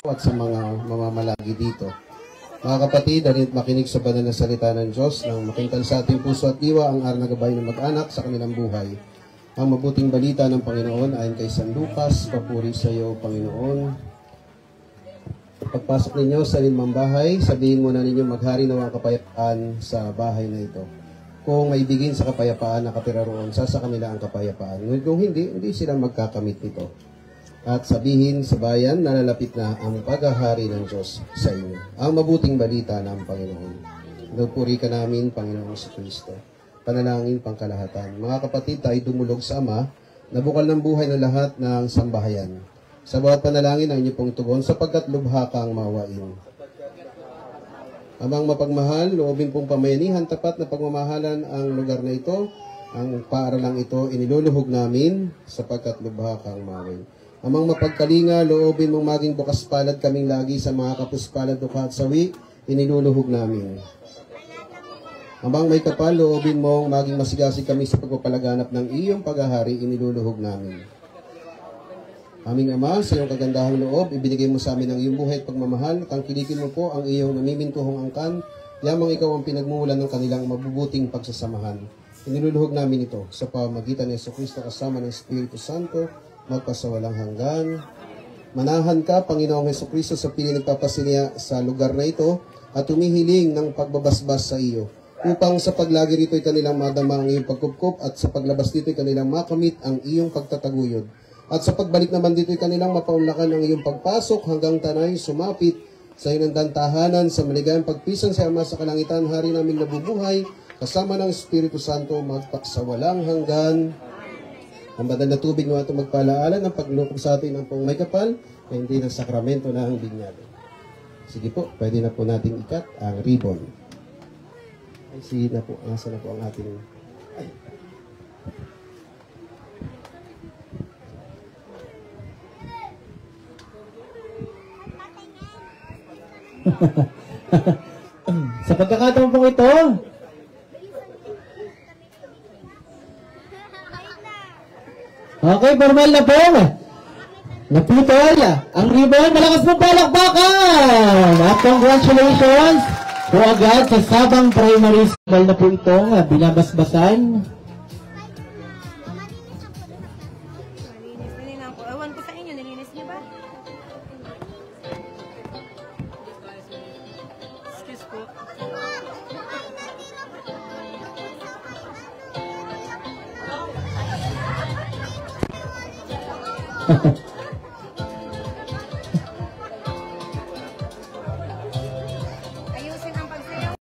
at sa mga mamamalagi dito. Mga kapatid, halina't makinig sa banal na salita ng Diyos nang makintal sa ating puso at diwa ang aral na gabay ng mag-anak sa kanilang buhay. Ang mabuting balita ng Panginoon ayon kay San Lucas. Papuri sa iyo, Panginoon. Pagpasok ninyo sa limang bahay, sabihin muna ninyo maghari na ang kapayapaan sa bahay na ito. Kung maibigin sa kapayapaan nakatira roon, sa kanila ang kapayapaan. Ngunit kung hindi sila magkakamit nito. At sabihin sa bayan, nalalapit na ang paghahari ng Diyos sa inyo. Ang mabuting balita ng Panginoon. Nagpuri ka namin, Panginoong Kristo. Panalangin pangkalahatan. Mga kapatid, tayo dumulog sa Ama, na bukal ng buhay ng lahat ng sambahayan. Sa bawat panalangin ang inyo pong tugon, sapagkat lubha kang mawain. Amang mapagmahal, loobin pong pamayanihan, tapat na pagmamahalan ang lugar na ito, ang paaralang ito, iniluluhog namin, sapagkat lubha kang mawain. Amang mapagkalinga, loobin mong maging bukas palad kaming lagi sa mga kapuspalad, dukha at sawi, iniluluhog namin. Amang may kapal, loobin mong maging masigasig kami sa pagpapalaganap ng iyong paghahari, iniluluhog namin. Aming Ama, sa iyong kagandahang loob, ibinigay mo sa amin ang iyong buhay at pagmamahal, tangkilikin mo po ang iyong namimintuhong angkan, yamang ikaw ang pinagmumulan ng kanilang mabubuting pagsasamahan. Iniluluhog namin ito sa pamamagitan ni Jesucristo kasama ng Espiritu Santo, magpasawalang hanggan. Manahan ka, Panginoong Jesucristo, sa pili nagpapasilya sa lugar na ito at humihiling ng pagbabasbas sa iyo, upang sa paglagi rito ay kanilang madama ang iyong pagkupkup at sa paglabas dito ay kanilang makamit ang iyong pagtataguyod. At sa pagbalik naman dito ay kanilang mapaunlakan ang iyong pagpasok hanggang tanay sumapit sa inandang tahanan sa maligayang pagpisan sa Ama sa kalangitan, hari namin nabubuhay, kasama ng Espiritu Santo, magpasawalang hanggan. Ang banal na tubig ng atong magpalaalan ng paglukob sa atin ng pong may kapal na hindi ng sakramento na ang binyado. Sige po, pwede na po nating ikat ang ribbon. Ay, sige na po. Asa na po ang ating... Ay. Sa pagkakataon po ito, okay, formal na po. Naputol ang ribbon. Malakas mo palakpakan. At congratulations po agad sa Sabang Primary School na po itong binabasbasan. Ewan ko sa inyo, nilinis niyo ba? Excuse po. Ayusin ang pagsayaw.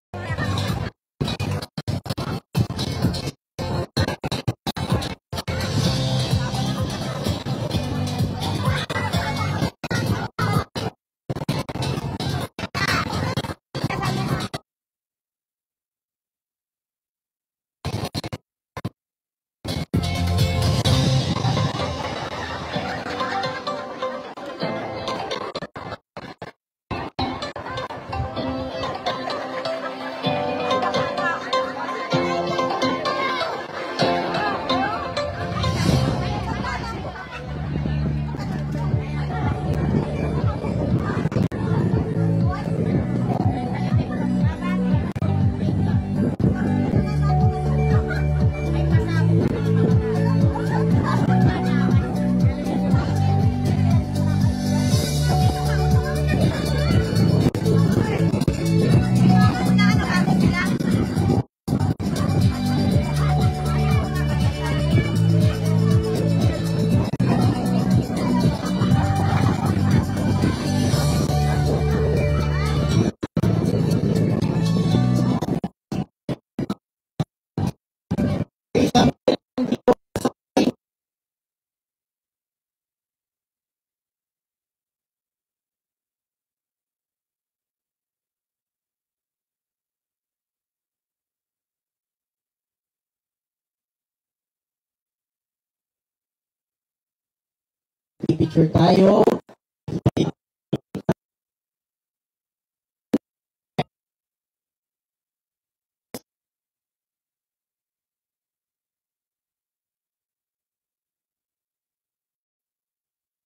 Picture tayo.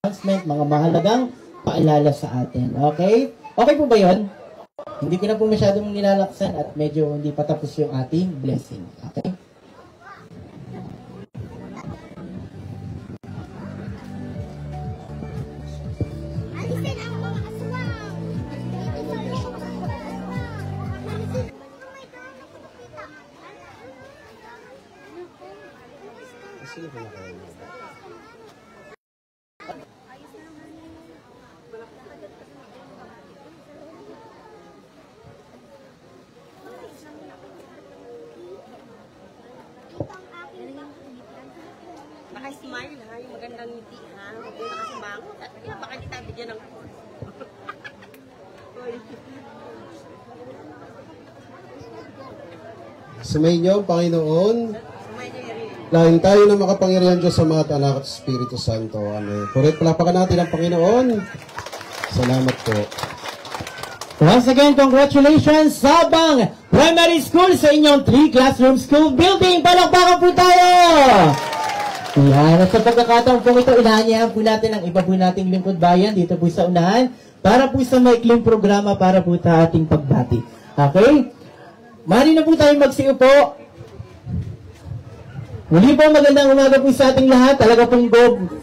Announcement, mga mahalagang paalala sa atin. Okay? Okay po ba yun? Hindi ko na po masyadong nilalaksan at medyo hindi pa tapos yung ating blessing. Okay? Alisin ang mga aswang! Naka-smile ha, yung magandang ngiti ha. Huwag yung nakasimangot. At kaya baka di tayo bigyan ng course. Sumayin niyo ang Panginoon. Smile niya rin. Lain tayo ng makapangyarihan Diyos sa mga anak at Espiritu Santo. Amen. Correct, palapakan natin ang Panginoon. Salamat po. Once again, congratulations Sabang Primary School sa inyong 3-classroom school building. Palakpakan po tayo! Yan, at sa pagkakataon po ito, inaanyahan po natin ang iba po nating lingkod bayan dito po sa unahan para po sa maikling programa para po sa ating pagbati. Okay? Mari na po tayo magsiupo. Muli po magandang umaga po sa ating lahat. Talaga pong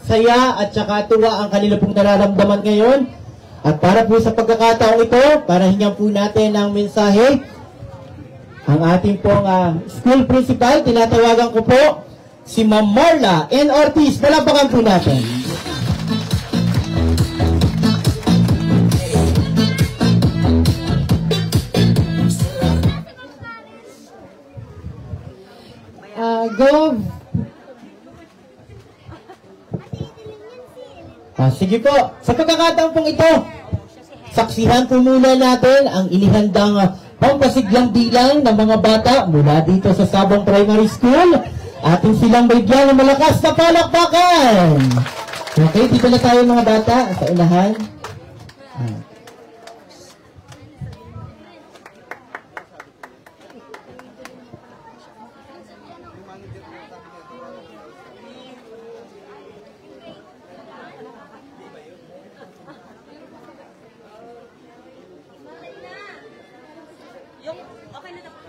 saya at saka tuwa ang kanila pong nararamdaman ngayon. At para po sa pagkakataong ito, para hingan po natin ng mensahe, ang ating pong school principal, tinatawagan ko po si Ma'am Marla N. Ortiz. Palapakan po natin. Gov. Sige po. Sa pagkakataon pong ito, saksihan po muna natin ang inihandang pampasiglang bilang ng mga bata mula dito sa Sabang Primary School. Ating silang bigyan ng malakas na palakpakan. Okay, dito na tayo mga bata sa unahan. Yung, okay na tapos.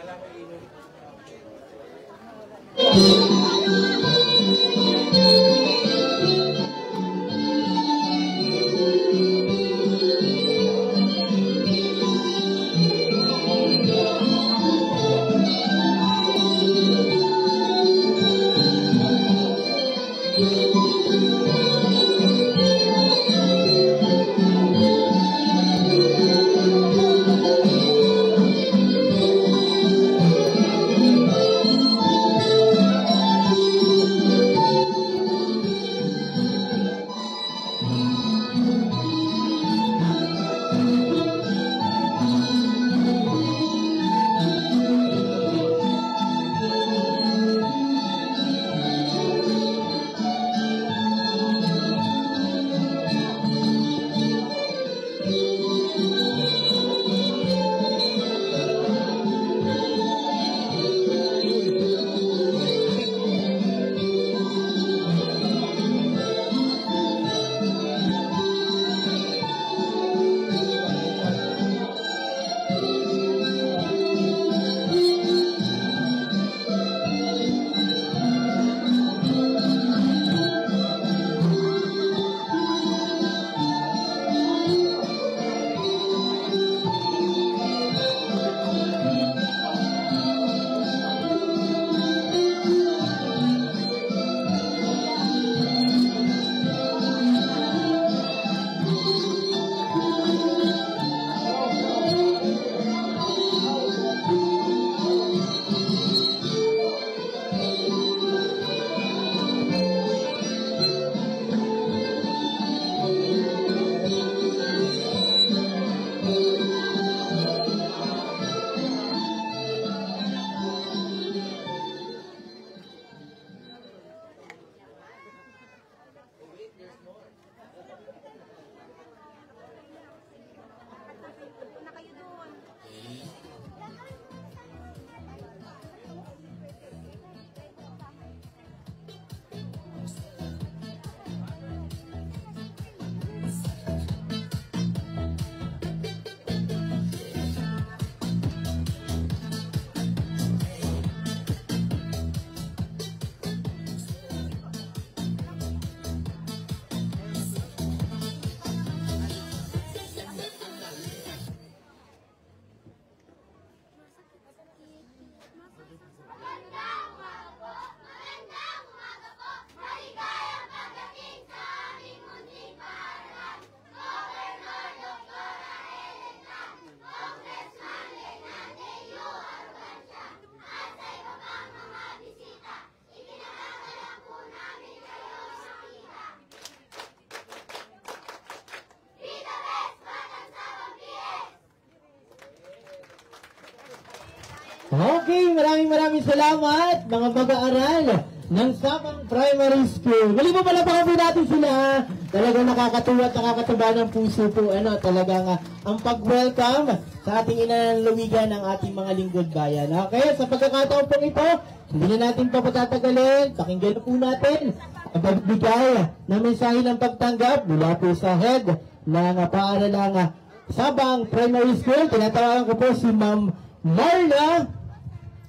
Okay, maraming salamat mga mag-aaral ng Sabang Primary School. Muli po pala po natin sila. Talagang nakakatuwa at nakakatuwa ng puso po. Talagang ang pag-welcome sa ating inanalawigan ng ating mga lingkod bayan. Okay, sa pagkakataon po ito, hindi na natin pa patatagalin. Pakinggan na po natin ang pagbigay ng mensahe ng pagtanggap mula po sa head ng paaralang Sabang Primary School. Tinatawagan ko po si Ma'am Marla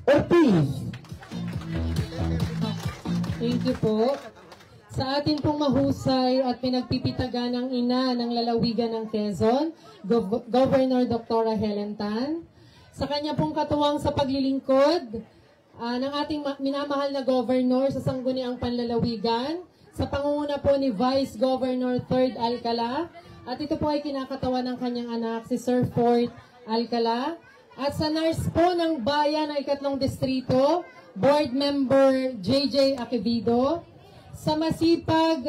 Ortiz. Thank you po. Sa atin pong mahusay at pinagpipitagan ng ina ng lalawigan ng Quezon, Governor Dr. Helen Tan. Sa kanya pong katuwang sa paglilingkod ng ating minamahal na Governor sa Sangguniang Panlalawigan, sa pangunguna po ni Vice Governor 3rd Alcala, at ito po ay kinakatawan ng kanyang anak, si Sir 4th Alcala. At sa nurse po ng bayan ng 3 distrito, Board Member JJ Acevedo. Sa masipag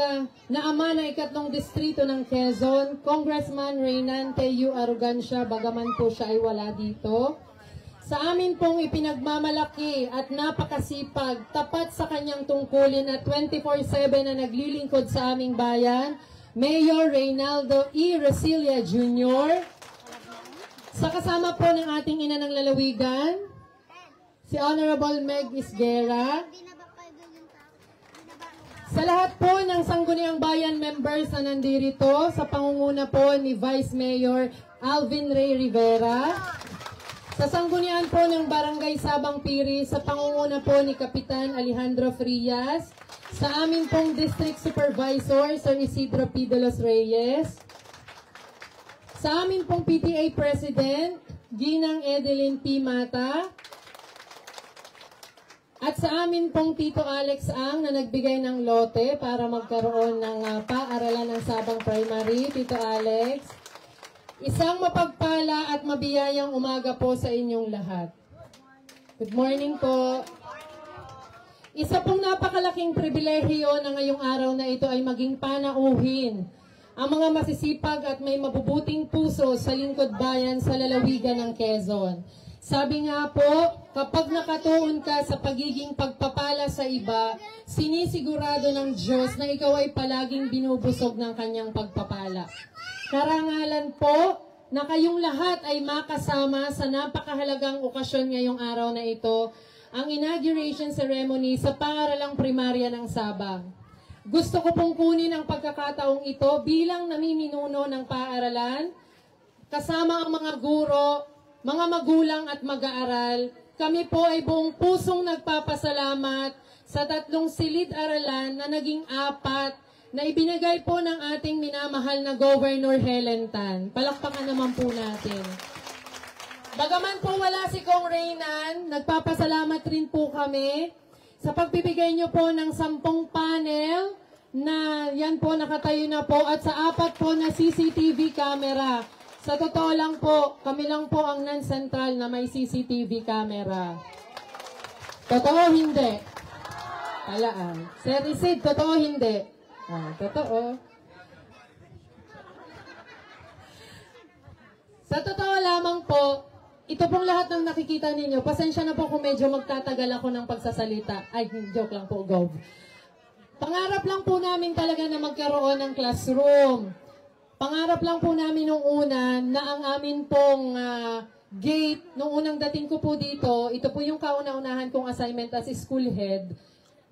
na ama ng 3 distrito ng Quezon, Congressman Reynan Teyu Arrogancia, bagaman po siya ay wala dito. Sa amin pong ipinagmamalaki at napakasipag, tapat sa kanyang tungkulin at 24/7 na naglilingkod sa aming bayan, Mayor Reynaldo E. Resilia Jr., sa kasama po ng ating ina ng lalawigan, si Honorable Meg Isguera. Sa lahat po ng Sangguniang Bayan members na nandirito, sa pangunguna po ni Vice Mayor Alvin Ray Rivera. Sa Sanggunian po ng Barangay Sabang Piri, sa pangunguna po ni Kapitan Alejandro Frias. Sa amin pong District Supervisor, Sir Isidro P. De Los Reyes. Sa amin pong PTA President, Ginang Edeline P. Mata. At sa amin pong Tito Alex Ang na nagbigay ng lote para magkaroon ng paaralan ng Sabang Primary. Tito Alex, isang mapagpala at mabiyayang umaga po sa inyong lahat. Good morning po. Isa pong napakalaking pribilehiyo na ngayong araw na ito ay maging panauhin ang mga masisipag at may mabubuting puso sa lingkod bayan sa lalawigan ng Quezon. Sabi nga po, kapag nakatuon ka sa pagiging pagpapala sa iba, sinisigurado ng Diyos na ikaw ay palaging binubusog ng kanyang pagpapala. Karangalan po na kayong lahat ay makasama sa napakahalagang okasyon ngayong araw na ito, ang inauguration ceremony sa paaralang primarya ng Sabang. Gusto ko pong kunin ang pagkakataong ito bilang namiminuno ng paaralan, kasama ang mga guro, mga magulang at mag-aaral. Kami po ay buong pusong nagpapasalamat sa 3 silid-aralan na naging 4 na ibinigay po ng ating minamahal na Governor Helen Tan. Palakpakan naman po natin. Bagaman po wala si Kong Reynan, nagpapasalamat rin po kami sa pagbibigay nyo po ng 10 panel na yan po nakatayo na po at sa 4 po na CCTV camera. Sa totoo lang po, kami lang po ang non-central na may CCTV camera. Totoo hindi? Alaan. Sir Isid, totoo hindi? Totoo. Sa totoo lamang po, ito pong lahat ng nakikita ninyo, pasensya na po kung medyo magtatagal ako ng pagsasalita. Ay, joke lang po, Gov. Pangarap lang po namin talaga na magkaroon ng classroom. Pangarap lang po namin nung una na ang amin pong gate, nung unang dating ko po dito, ito po yung kauna-unahan kong assignment as school head.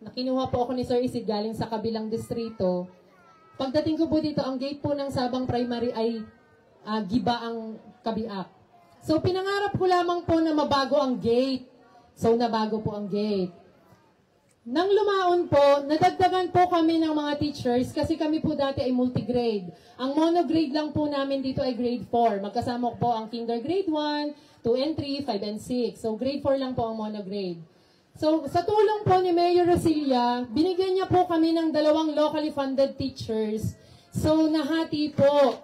Nakinuha po ako ni Sir Isid galing sa kabilang distrito. Pagdating ko po dito, ang gate po ng Sabang Primary ay Giba ang Kabiak. So, pinangarap ko lamang po na mabago ang gate. So, nabago po ang gate. Nang lumaon po, nadagdagan po kami ng mga teachers kasi kami po dati ay multigrade. Ang monograde lang po namin dito ay grade 4. Magkasama po ang kinder grade 1, 2 and 3, 5 and 6. So, grade 4 lang po ang monograde. So, sa tulong po ni Mayor Resilia, binigyan niya po kami ng 2 locally funded teachers. So, nahati po.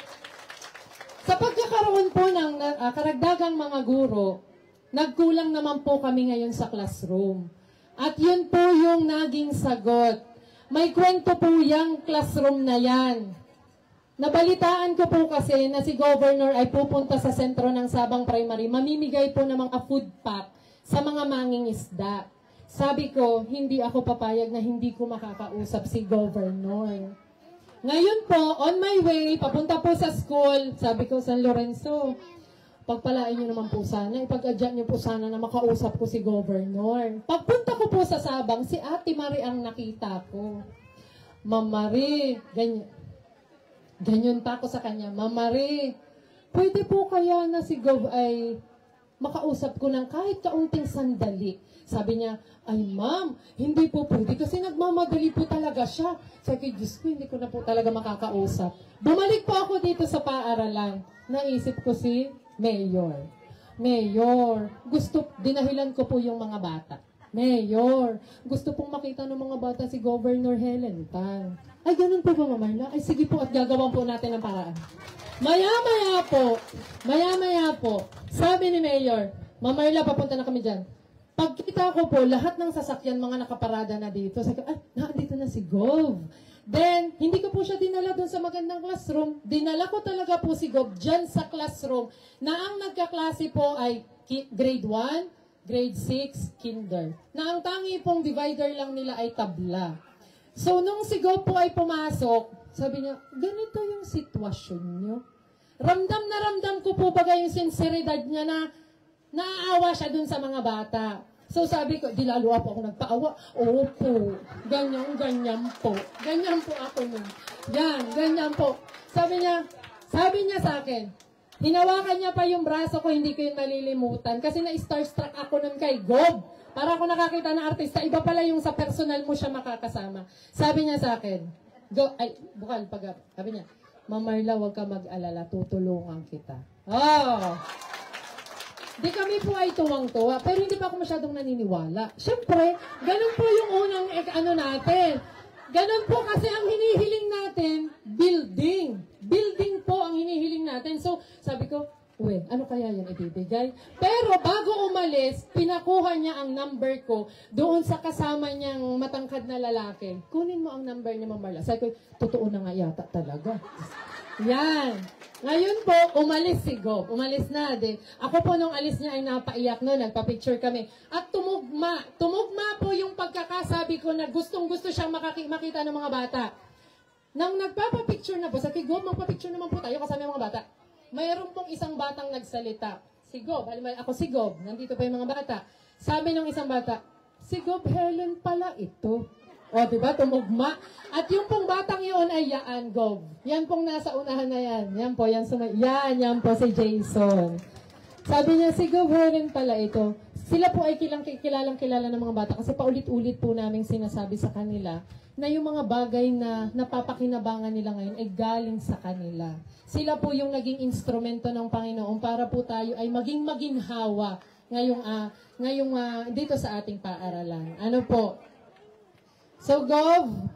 Sa pagkakaroon po ng karagdagang mga guro, nagkulang naman po kami ngayon sa classroom. At yun po yung naging sagot. May kwento po yung classroom na yan. Nabalitaan ko po kasi na si Governor ay pupunta sa sentro ng Sabang Primary. Mamimigay po ng mga food pack sa mga mangingisda. Sabi ko, hindi ako papayag na hindi ko makakausap si Governor. Ngayon po, on my way, papunta po sa school, sabi ko, San Lorenzo, pagpalain niyo naman po sana, ipag-adyan niyo po sana na makausap ko si Governor. Pagpunta ko po sa Sabang, si Ate Marie ang nakita ko. Ma'am Marie, ganyan pa ako sa kanya, Ma'am Marie, pwede po kaya na si Gov ay makausap ko ng kahit kaunting sandali. Sabi niya, ay ma'am, hindi po pwede kasi nagmamadali po talaga siya. Sabi ko, Diyos ko, hindi ko na po talaga makakausap. Bumalik po ako dito sa paaralan. Naisip ko si Mayor. Mayor, dinahilan ko po yung mga bata. Mayor, gusto pong makita ng mga bata si Governor Helen Tan. Ay, ganun po ba, Mamarla? Ay, sige po at gagawan po natin ng paraan. Maya-maya po, sabi ni Mayor, Mamarla, papunta na kami dyan. Pagkita ko po, lahat ng sasakyan, mga nakaparada na dito. Sabi ko, ay, nandito na si Gov. Then, hindi ko po siya dinala doon sa magandang classroom. Dinala ko talaga po si Gov dyan sa classroom na ang nagkaklase po ay grade 1, grade 6, kinder. Na ang tangi pong divider lang nila ay tabla. So, nung si Gov po ay pumasok, sabi niya, ganito yung sitwasyon niyo. Ramdam na ramdam ko po baga yung sinseridad niya na naaawa siya dun sa mga bata. So sabi ko, di lalo po ako nagpaawa. Opo, ganyan po. Ganyan po ako nun. Ganyan po. Sabi niya sa akin, hinawakan niya pa yung braso ko, hindi ko yun malilimutan. Kasi na-starstruck ako nun kay Gob. Para ako nakakita ng artista, iba pala yung sa personal mo siya makakasama. Sabi niya sa akin, sabi niya, Ma'am Marla, huwag ka mag-alala, tutulungan kita. Oh! Di kami po ay tuwang-tuwa, pero hindi pa ako masyadong naniniwala. Siyempre, ganun po yung unang natin. Ganun po kasi ang hinihiling natin, building. Building po ang hinihiling natin. So, sabi ko, ano kaya yan ibibigay? Pero bago umalis, pinakuha niya ang number ko doon sa kasama niyang matangkad na lalaki. Kunin mo ang number niya, Ma'am Marla. Sabi ko, totoo na nga yata talaga. Yan. Ngayon po, umalis si Gob. Umalis na din. Ako po nung alis niya ay napaiyak no, nagpa-picture kami. At tumugma. Tumugma po yung pagkakasabi ko na gustong-gusto siyang makita ng mga bata. Nang nagpapa-picture na po, sabi Gob, magpa-picture naman po tayo kasama yung mga bata. Mayroon pong isang batang nagsalita. Si Gob, halimbawa ako si Gob, nandito pa yung mga bata. Sabi ng isang bata, si Gob Helen pala ito. O, diba? Tumugma. At yung pong batang yun ay Yaan Gob. Yan pong nasa unahan na yan. Yan po, yan po si Jason. Sabi niya, si Gob Helen pala ito. Sila po ay kilalang-kilala ng mga bata kasi paulit-ulit po namin sinasabi sa kanila na yung mga bagay na napapakinabangan nila ngayon ay galing sa kanila. Sila po yung naging instrumento ng Panginoon para po tayo ay maging maginhawa ngayong dito sa ating paaralan. Ano po? So, Gov,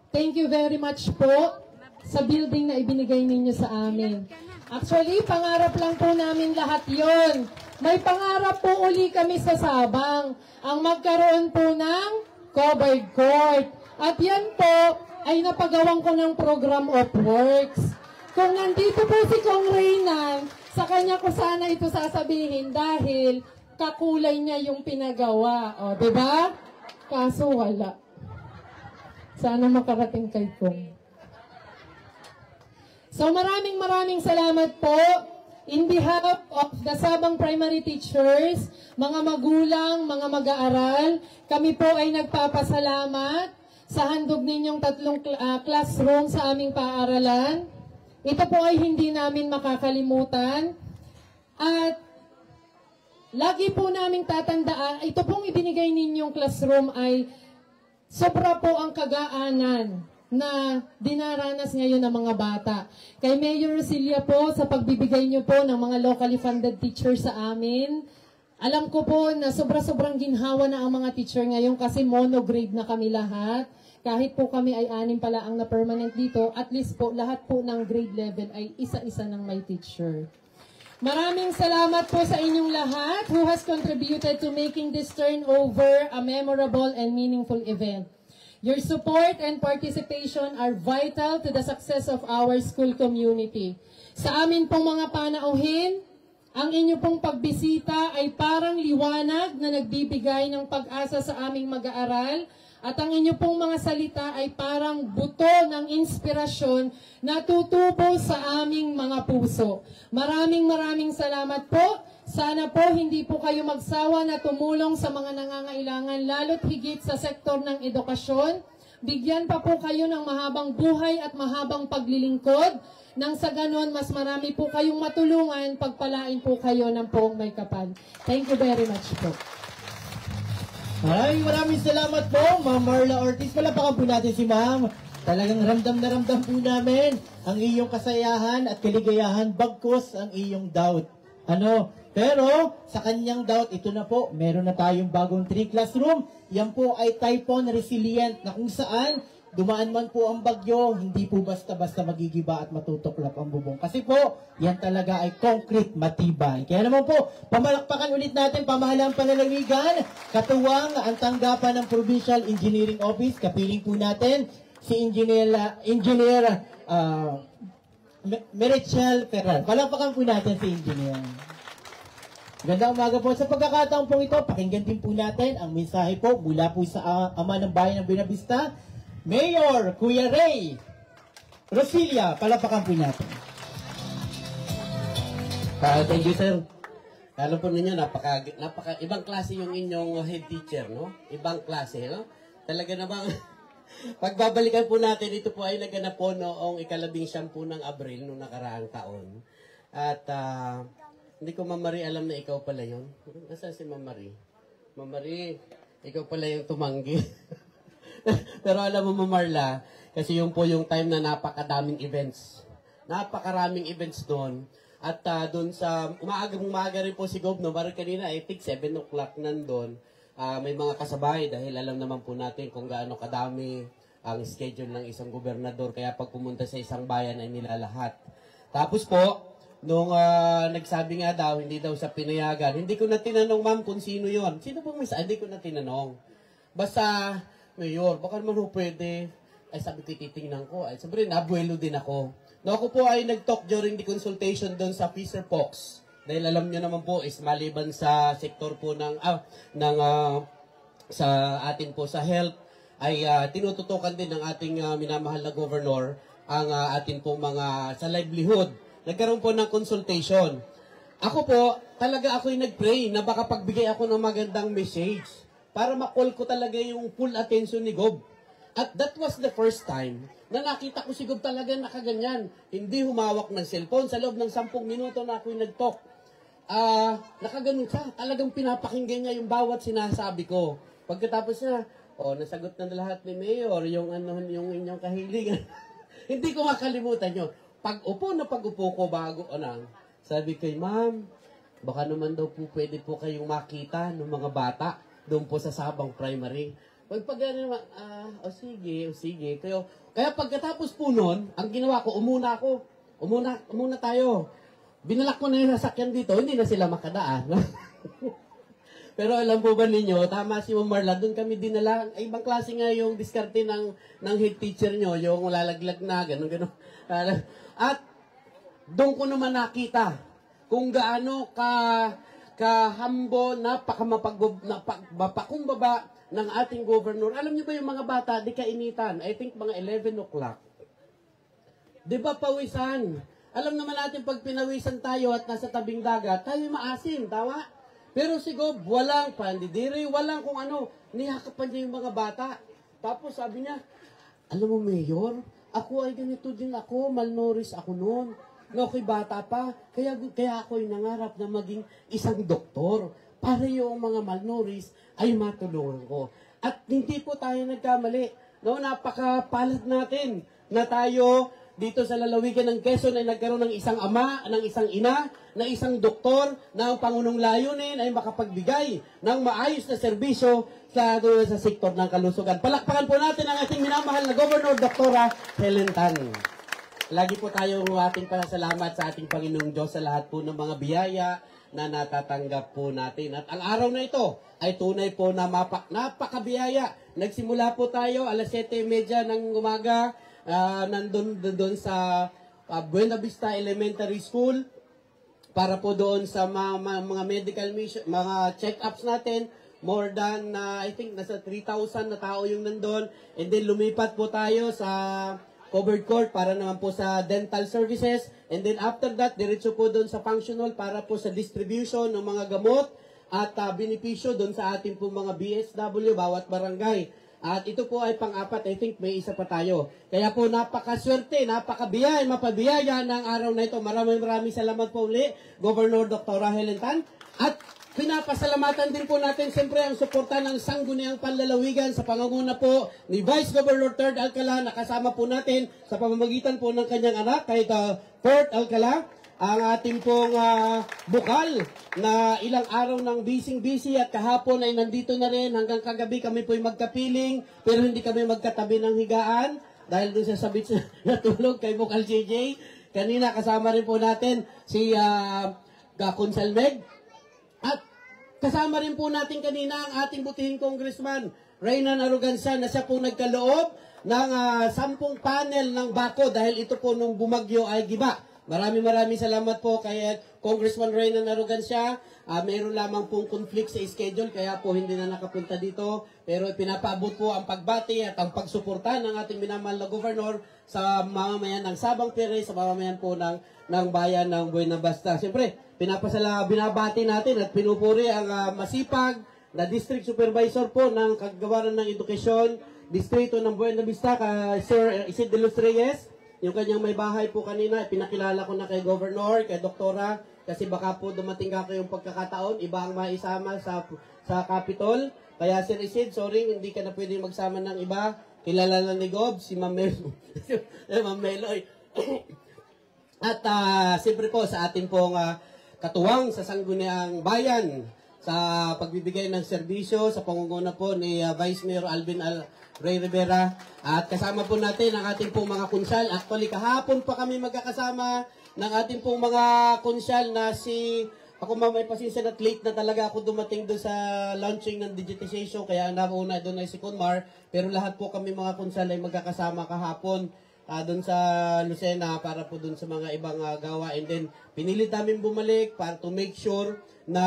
thank you very much po sa building na ibinigay ninyo sa amin. Actually, pangarap lang po namin lahat yon. May pangarap po uli kami sa Sabang, ang magkaroon po ng covered court. At yan po ay napagawan ko ng program of works. Kung nandito po si Kong Reynan, sa kanya ko sana ito sasabihin dahil kakulay niya yung pinagawa. O, diba? Kaso wala. Sana makarating kay Kong. So maraming salamat po in behalf of the Sabang Primary Teachers, mga magulang, mga mag-aaral. Kami po ay nagpapasalamat sa handog ninyong 3 classroom sa aming paaralan. Ito po ay hindi namin makakalimutan. At lagi po namin tatandaan, ito pong ibinigay ninyong classroom ay sobra po ang kagaanan na dinaranas ngayon ng mga bata. Kay Mayor Cilia po, sa pagbibigay niyo po ng mga locally funded teachers sa amin, alam ko po na sobra-sobrang ginhawa na ang mga teacher ngayon kasi monograde na kami lahat. Kahit po kami ay 6 pala ang na-permanent dito, at least po lahat po ng grade level ay isa-isa ng may teacher. Maraming salamat po sa inyong lahat who has contributed to making this turnover a memorable and meaningful event. Your support and participation are vital to the success of our school community. Sa amin pong mga panauhin, Ang inyo pong pagbisita ay parang liwanag na nagbibigay ng pag-asa sa aming mag-aaral. At ang inyo pong mga salita ay parang buto ng inspirasyon na tutubo sa aming mga puso. Maraming salamat po. Sana po hindi po kayo magsawa na tumulong sa mga nangangailangan, lalo't higit sa sektor ng edukasyon. Bigyan pa po kayo ng mahabang buhay at mahabang paglilingkod. Nang sa ganon, mas marami po kayong matulungan, pagpalain po kayo ng poong may kapal. Thank you very much po. Maraming salamat po, Ma'am Marla Ortiz. Palapakan po natin si Ma'am. Talagang ramdam na ramdam po namin ang iyong kasayahan at kaligayahan bagkus ang iyong doubt. Pero sa kanyang doubt, ito na po, meron na tayong bagong 3 classroom. Yan po ay Typhoon Resilient na kung saan dumaan man po ang bagyo, hindi po basta-basta magigiba at matutuklap ang bubong. Kasi po, yan talaga ay concrete matibay. Kaya naman po, pamalakpakan ulit natin, pamahalang panalamigan, katuwang ang tanggapan ng Provincial Engineering Office. Kapiling po natin si Engineer Merichel Ferrer. Palakpakan po natin si Engineer. Gandang umaga po. Sa pagkakataon po ito, pakinggan din po natin ang mensahe po mula po sa Ama ng Bayan ng Buenavista, Mayor Kuya Ray Rosilia. Palapakan po natin. Thank you, sir. Alam po ninyo, napaka ibang klase yung inyong head teacher, no? Ibang klase, no? Talaga namang pagbabalikan po natin, ito po ay naganap po noong ika-19 ng Abril noong nakaraang taon. At hindi ko, Ma'am Marie, alam na ikaw pala yun. Nasaan si Ma'am Marie? Ma'am Marie, ikaw pala yung tumanggi. Pero alam mo, Ma'am Marla, kasi yung po yung time na napakadaming events. Napakaraming events doon. At doon sa, umaga rin po si Gob, no? Parang kanina, I think 7 o'clock nandun. May mga kasabay dahil alam naman po natin kung gaano kadami ang schedule ng isang gobernador. Kaya pag pumunta sa isang bayan ay nilalahat. Tapos po, nung nagsabi nga daw, hindi daw sa pinayagan, hindi ko na tinanong, ma'am, kung sino yon. Sino pong may hindi ko na tinanong. Basta, Mayor, baka naman ho pwede. Ay sabi ko, titingnan ko. Ay sabi rin, abuelo din ako. No, ako po ay nag-talk during the consultation doon sa Fisher Fox. Dahil alam nyo naman po, is maliban sa sektor po sa atin po sa health, ay tinututukan din ng ating minamahal na governor ang atin po mga sa livelihood. Nagkaroon po ng consultation. Ako po, talaga ako'y nag-pray na baka pagbigay ako ng magandang message para ma-call ko talaga yung full attention ni Gob. At that was the first time na nakita ko si Gob talaga nakaganyan. Hindi humawak ng cellphone. Sa loob ng 10 minuto na ako'y nag-talk. Nakaganon siya. Talagang pinapakinggan niya yung bawat sinasabi ko. Pagkatapos niya, nasagot na lahat ni Mayor yung inyong kahilingan. Hindi ko makalimutan yun. Pag-upo ko bago sabi ko, ma'am, baka naman daw po pwede po kayong makita ng mga bata doon po sa Sabang Primary. Sige. Kaya pagkatapos po nun, ang ginawa ko, umuna tayo. Binalak ko na yung sasakyan dito, hindi na sila makadaan. Pero alam po ba ninyo, tama si Ma'am Marla, doon kami dinala, ay ibang klase nga yung diskarte ng head teacher nyo, yung lalaglag na, gano'n. At doon ko naman nakita kung gaano kahambo, napakakumbaba ng ating governor. Alam niyo ba yung mga bata, di kainitan, I think mga 11 o'clock. Di ba pawisan? Alam naman natin pag pinawisan tayo at nasa tabing dagat, tayo maasim, tama? Pero si Gob, walang pandidiri, walang kung ano, niyakapan niya yung mga bata. Tapos sabi niya, alam mo Mayor, ako ay ganito din ako, malnourished ako noon. No, ako'y bata pa, kaya ako'y nangarap na maging isang doktor para yung mga malnourished ay matulungan ko. At hindi po tayo nagkamali. No, napakapalad natin na tayo dito sa lalawigan ng Quezon ay nagkaroon ng isang ama, ng isang ina, na isang doktor na ang pangunong layunin ay makapagbigay ng maayos na serbisyo sa sektor ng kalusugan. Palakpakan po natin ang ating minamahal na Governor Dr. Helen Tan. Lagi po tayong ating pasalamat sa ating Panginoong Diyos sa lahat po ng mga biyaya na natatanggap po natin. At ang araw na ito ay tunay po na napakabiyaya. Nagsimula po tayo alas 7:30 ng umaga, nandun sa Buenavista Elementary School. para po doon sa mga medical mission, mga check-ups natin. More than, I think, nasa 3,000 na tao yung nandun. And then, lumipat po tayo sa covered court para naman po sa dental services. And then, after that, diretso po doon sa functional para po sa distribution ng mga gamot at benepisyo doon sa ating po mga BSW, bawat barangay. At ito po ay pang-apat, I think may isa pa tayo. Kaya po napakaswerte, mapabiyaya ng araw na ito. Maraming salamat po uli, Governor Dr. Helen Tan. At pinapasalamatan din po natin siyempre ang suporta ng Sangguniang Panlalawigan sa pangunguna po ni Vice Governor Third Alcala, nakasama po natin sa pamamagitan po ng kanyang anak, kay Third Alcala. Ang ating pong bukal na ilang araw ng busy at kahapon ay nandito na rin. Hanggang kagabi kami po ay magkapiling pero hindi kami magkatabi ng higaan dahil doon sa sabit na tulog kay Bukal JJ. Kanina kasama rin po natin si Konsel Meg. At kasama rin po natin kanina ang ating butihing congressman Reynan Aruganza na siya po nagkaloob ng 10 panel ng bako dahil ito po nung bumagyo ay giba. Maraming salamat po kay Congressman Reynan Aruganza. Mayroon lamang pong conflict sa schedule kaya po hindi na nakapunta dito. Pero pinapaabot po ang pagbati at ang pagsuporta ng ating minamahal na gobernador sa mamamayan ng Sabang Perez, sa mamamayan po ng bayan ng Buena Vista. Siyempre, binabati natin at pinupuri ang masipag na District Supervisor po ng Kagawaran ng Edukasyon, Distrito ng Buena Vista, Sir Isid de los Reyes. Yung kanyang may bahay po kanina, pinakilala ko na kay Governor, kay Doktora, kasi baka po dumating ka kayong pagkakataon, iba ang maisama sa Capitol. Kaya Sir Isid, sorry, hindi ka na pwede magsama ng iba. Kilala na ni Gob, si Ma'am Meloy. At siyempre po sa ating pong katuwang sa Sangguniang Bayan, sa pagbibigay ng serbisyo, sa pangunguna po ni Vice Mayor Alvin Ray Rivera. At kasama po natin ang ating pong mga konsyal. Actually, kahapon pa kami magkakasama ng ating pong mga konsyal na ako may pasensya na late na talaga ako dumating doon sa launching ng digitization. Kaya ang nauna doon ay si Kunmar. Pero lahat po kami mga konsyal ay magkakasama kahapon doon sa Lucena para po doon sa mga ibang gawa. And then, pinilit namin bumalik para to make sure na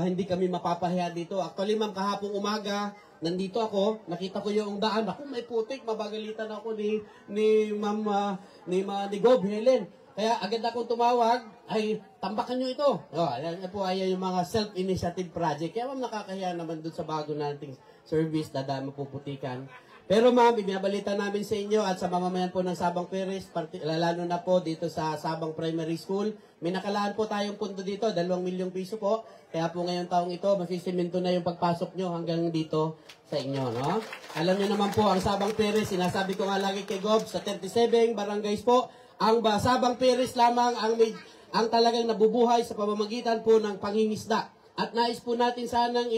hindi kami mapapahiya dito. Actually, ma'am, kahapong umaga, nandito ako, nakita ko yung daan. Ako, may putik, mabagalitan ako ni Gob Helen. Kaya agad akong tumawag, ay tambakan nyo ito. Ayan po ay yung mga self-initiative project. Kaya ma'am, nakakahiya naman doon sa bago nating service, dada mapuputikan. Pero ma'am, binabalita namin sa inyo at sa mamamayan po ng Sabang Perez, lalo na po dito sa Sabang Primary School. May nakalaan po tayong pundo dito, 2 milyong piso po. Kaya po ngayong taong ito, masisimento na yung pagpasok nyo hanggang dito sa inyo, no? Alam nyo naman po, ang Sabang Perez, sinasabi ko nga lagi kay Gob, sa 37 barangays po, ang Sabang Perez lamang ang talagang nabubuhay sa pamamagitan po ng pangingisda. At nais po natin sanang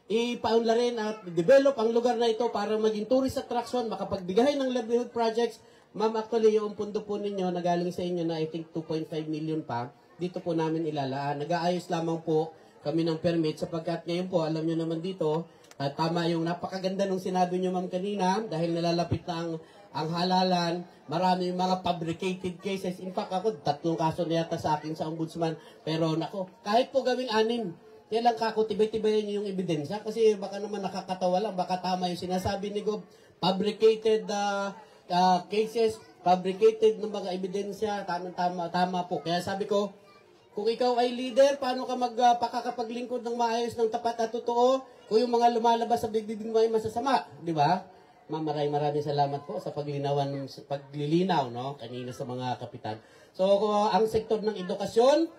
ipaunlarin at develop ang lugar na ito para maging tourist attraction, makapagbigay ng livelihood projects. Ma'am, actually, yung pundo po ninyo na galing sa inyo na I think 2.5 million pa, dito po namin ilalaan. Nag-aayos lamang po kami ng permit sapagkat ngayon po, alam nyo naman dito, tama yung napakaganda nung sinabi nyo ma'am kanina, dahil nalalapit na ang halalan, marami yung mga fabricated cases. In fact, ako, 3 kaso na yata sa akin sa ombudsman. Pero nako, kahit po gawing 6, kailan kako tibay-tibayan nyo yung ebidensya kasi baka naman nakakatawa lang, baka tama yung sinasabi ni Gob, fabricated cases, fabricated ng mga ebidensya, tama po. Kaya sabi ko, kung ikaw ay leader, paano ka magpakakapaglingkod ng maayos, ng tapat at totoo, kung yung mga lumalabas sa bibig mo ay masasama, di ba? Ma'am, maraming salamat po sa paglilinaw, no, kanina sa mga kapitan. So, ang sektor ng edukasyon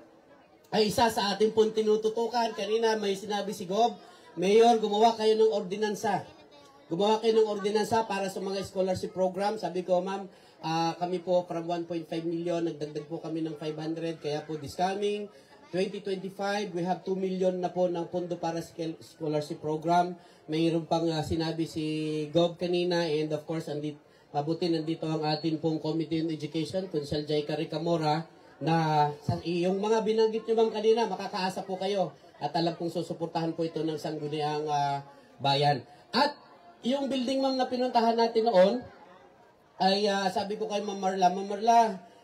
ay isa sa ating pong tinututukan. Kanina may sinabi si Gob, Mayor, gumawa kayo ng ordinansa. Gumawa kayo ng ordinansa para sa mga scholarship program. Sabi ko, ma'am, kami po from 1.5 million, nagdagdag po kami ng 500. Kaya po this coming 2025, we have 2 million na po ng pondo para sa scholarship program. Mayroon pang sinabi si Gob kanina, and of course, mabuti nandito ang atin pong Committee on Education, Consel Jay Camora, na yung mga binanggit nyo ma'am kanina, makakaasa po kayo. At alam kong susuportahan po ito ng Sangguniang Bayan. At yung building ma'am na pinuntahan natin noon, ay sabi ko kay Ma'am Marla,